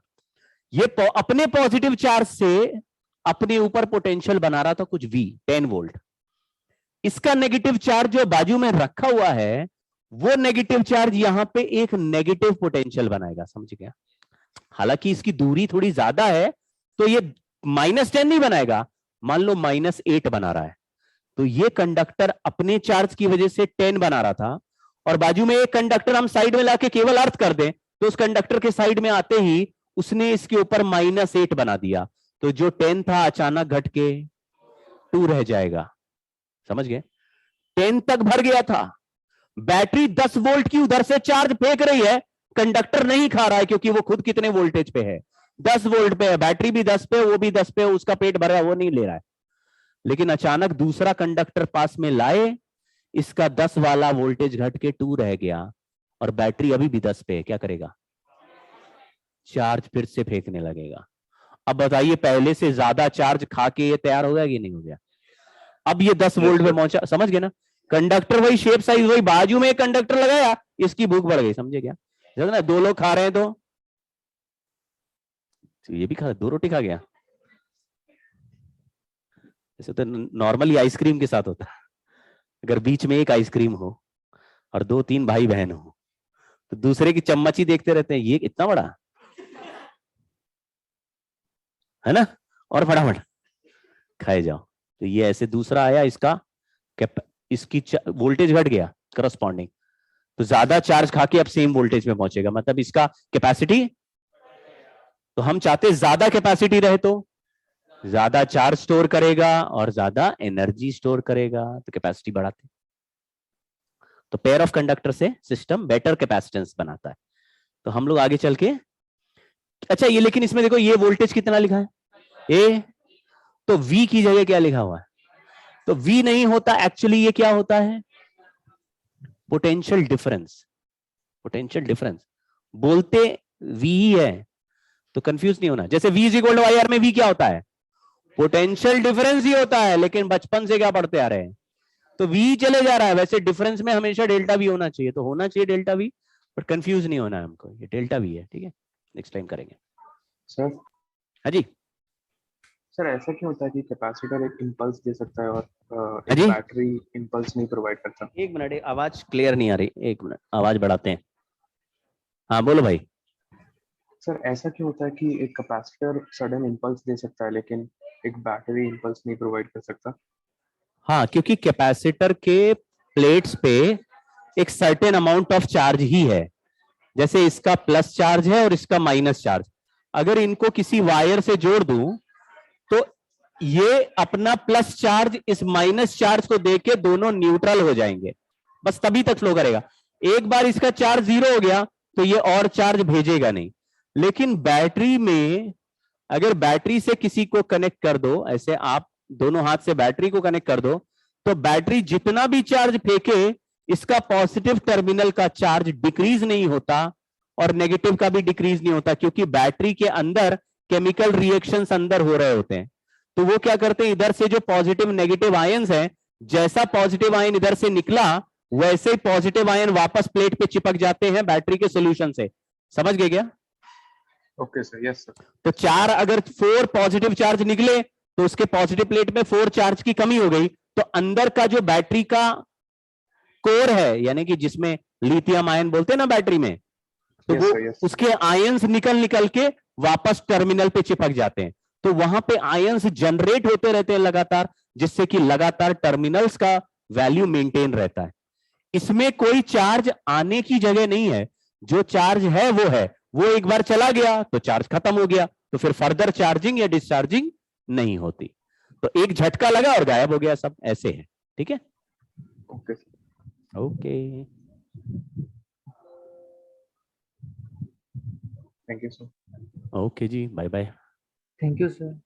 [SPEAKER 1] ये अपने पॉजिटिव चार्ज से अपने ऊपर पोटेंशियल बना रहा था कुछ V 10 वोल्ट। इसका नेगेटिव चार्ज जो बाजू में रखा हुआ है, वो नेगेटिव चार्ज यहां पे एक नेगेटिव पोटेंशियल बनाएगा। समझ गया? हालांकि इसकी दूरी थोड़ी ज्यादा है, तो ये -10 नहीं बनाएगा। मान लो -8 बना रहा है, तो ये कंडक्टर अपने चार्ज की वजह से 10 बना रहा था, और बाजू में एक कंडक्टर हम साइड में लाके केवल अर्थ कर दें, तो उस कंडक्टर के साइड में आते ही उसने इसके ऊपर -8 बना दिया। तो जो 10 था अचानक घट के 2 रह जाएगा। समझ गए? 10 तक भर गया था। बैटरी 10 वोल्ट की उधर से चार्ज फेंक रही है, कंडक्टर नहीं खा रहा है, क्योंकि वो खुद कितने वोल्टेज पे है? 10 वोल्ट पे है। बैटरी भी 10 पे, वो भी 10 पे, उसका पेट भरा है, वो नहीं ले रहा है। लेकिन अचानक दूसरा कंडक्टर पास में लाए, इसका 10 वाला वोल्टेज घट के 2 रह गया, और बैटरी अभी भी 10 पे है। क्या करेगा? चार्ज फिर से फेंकने लगेगा। अब बताइए, पहले से ज्यादा चार्ज खा के ये तैयार हो गया कि नहीं हो गया? अब ये 10 वोल्ट पे पहुंचा। समझ गए ना? कंडक्टर वही, शेप साइज वही, बाजू में एक कंडक्टर लगाया, इसकी भूख बढ़ गई। समझे क्या? जब ना 2 लोग खा रहे हैं तो ये भी खा, 2 रोटी खा गया। जैसे तो नॉर्मली आइसक्रीम के साथ होता है। अगर बीच में एक आइसक्रीम हो और 2-3 भाई बहन हो, तो दूसरे की चम्मच ही देखते रहते हैं, ये इतना बड़ा है ना, और फटाफट खाए जाओ। तो ये ऐसे दूसरा आया, इसका इसकी वोल्टेज घट गया करस्पॉन्डिंग, तो ज्यादा चार्ज खा के अब सेम वोल्टेज में पहुंचेगा, मतलब इसका कैपेसिटी, तो हम चाहते ज्यादा कैपेसिटी रहे तो ज्यादा चार्ज स्टोर करेगा और ज्यादा एनर्जी स्टोर करेगा, तो कैपेसिटी बढ़ाते। तो पेयर ऑफ कंडक्टर से सिस्टम बेटर कैपेसिटेंस बनाता है। तो हम लोग आगे चल के, अच्छा ये लेकिन इसमें देखो ये वोल्टेज कितना लिखा है ए, तो V की जगह क्या लिखा हुआ है, तो V नहीं होता एक्चुअली, ये क्या होता है, पोटेंशियल डिफरेंस। पोटेंशियल डिफरेंस बोलते V ही है, तो कंफ्यूज नहीं होना। जैसे V is equal to IR में V क्या होता है, पोटेंशियल डिफरेंस ही होता है, लेकिन बचपन से क्या पढ़ते आ रहे हैं, तो V चले जा रहा है। वैसे डिफरेंस में हमेशा डेल्टा V होना चाहिए, तो होना चाहिए डेल्टा V, पर कंफ्यूज नहीं होना है हमको, ये डेल्टा V है, ठीक है, नेक्स्ट टाइम करेंगे।
[SPEAKER 5] सर
[SPEAKER 1] हाँ जी,
[SPEAKER 5] सर ऐसा क्यों होता है कि कैपेसिटर एक इम्पल्स दे सकता है और
[SPEAKER 1] हाँ
[SPEAKER 5] एक
[SPEAKER 1] जी?
[SPEAKER 5] बैटरी इम्पल्स नहीं प्रोवाइड करता?
[SPEAKER 1] एक मिनट, आवाज क्लियर नहीं आ रही, एक मिनट आवाज बढ़ाते हैं। हाँ बोलो भाई।
[SPEAKER 5] सर ऐसा क्यों होता है कि एक कैपेसिटर सडन इम्पल्स दे सकता है लेकिन एक बैटरी इम्पल्स नहीं प्रोवाइड कर सकता?
[SPEAKER 1] हाँ, क्योंकि कैपेसिटर के प्लेट्स पे एक सर्टेन अमाउंट ऑफ चार्ज ही है, जैसे इसका प्लस चार्ज है और इसका माइनस चार्ज। अगर इनको किसी वायर से जोड़ दूं तो ये अपना प्लस चार्ज इस माइनस चार्ज को देके दोनों न्यूट्रल हो जाएंगे, बस तभी तक फ्लो करेगा। एक बार इसका चार्ज 0 हो गया तो ये और चार्ज भेजेगा नहीं। लेकिन बैटरी में अगर बैटरी से किसी को कनेक्ट कर दो, ऐसे आप दोनों हाथ से बैटरी को कनेक्ट कर दो, तो बैटरी जितना भी चार्ज फेंके, इसका पॉजिटिव टर्मिनल का चार्ज डिक्रीज नहीं होता और नेगेटिव का भी डिक्रीज नहीं होता, क्योंकि बैटरी के अंदर केमिकल रिएक्शंस अंदर हो रहे होते हैं। तो वो क्या करते हैं, इधर से जो पॉजिटिव नेगेटिव आयंस हैं, जैसा पॉजिटिव आयन इधर से निकला वैसे ही पॉजिटिव आयन वापस प्लेट पे चिपक जाते हैं बैटरी के सॉल्यूशन से। समझ गए क्या?
[SPEAKER 5] Okay sir, yes sir.
[SPEAKER 1] तो 4 अगर 4 पॉजिटिव चार्ज निकले तो उसके पॉजिटिव प्लेट में 4 चार्ज की कमी हो गई, तो अंदर का जो बैटरी का कोर है, यानी कि जिसमें लिथियम आयन बोलते हैं ना बैटरी में, तो
[SPEAKER 5] Yes,
[SPEAKER 1] वो
[SPEAKER 5] sir, yes, sir.
[SPEAKER 1] उसके आयंस निकल निकल के वापस टर्मिनल पे चिपक जाते हैं। तो वहां पे आयंस जनरेट होते रहते हैं लगातार, जिससे कि लगातार टर्मिनल्स का वैल्यू मेंटेन रहता है। इसमें कोई चार्ज आने की जगह नहीं है, जो चार्ज है वो एक बार चला गया तो चार्ज खत्म हो गया, तो फिर फर्दर चार्जिंग या डिस्चार्जिंग नहीं होती। तो एक झटका लगा और गायब हो गया सब, ऐसे है। ठीक है,
[SPEAKER 5] okay sir.
[SPEAKER 1] Okay,
[SPEAKER 5] thank you sir.
[SPEAKER 1] Okay जी, bye bye.
[SPEAKER 4] Thank you sir.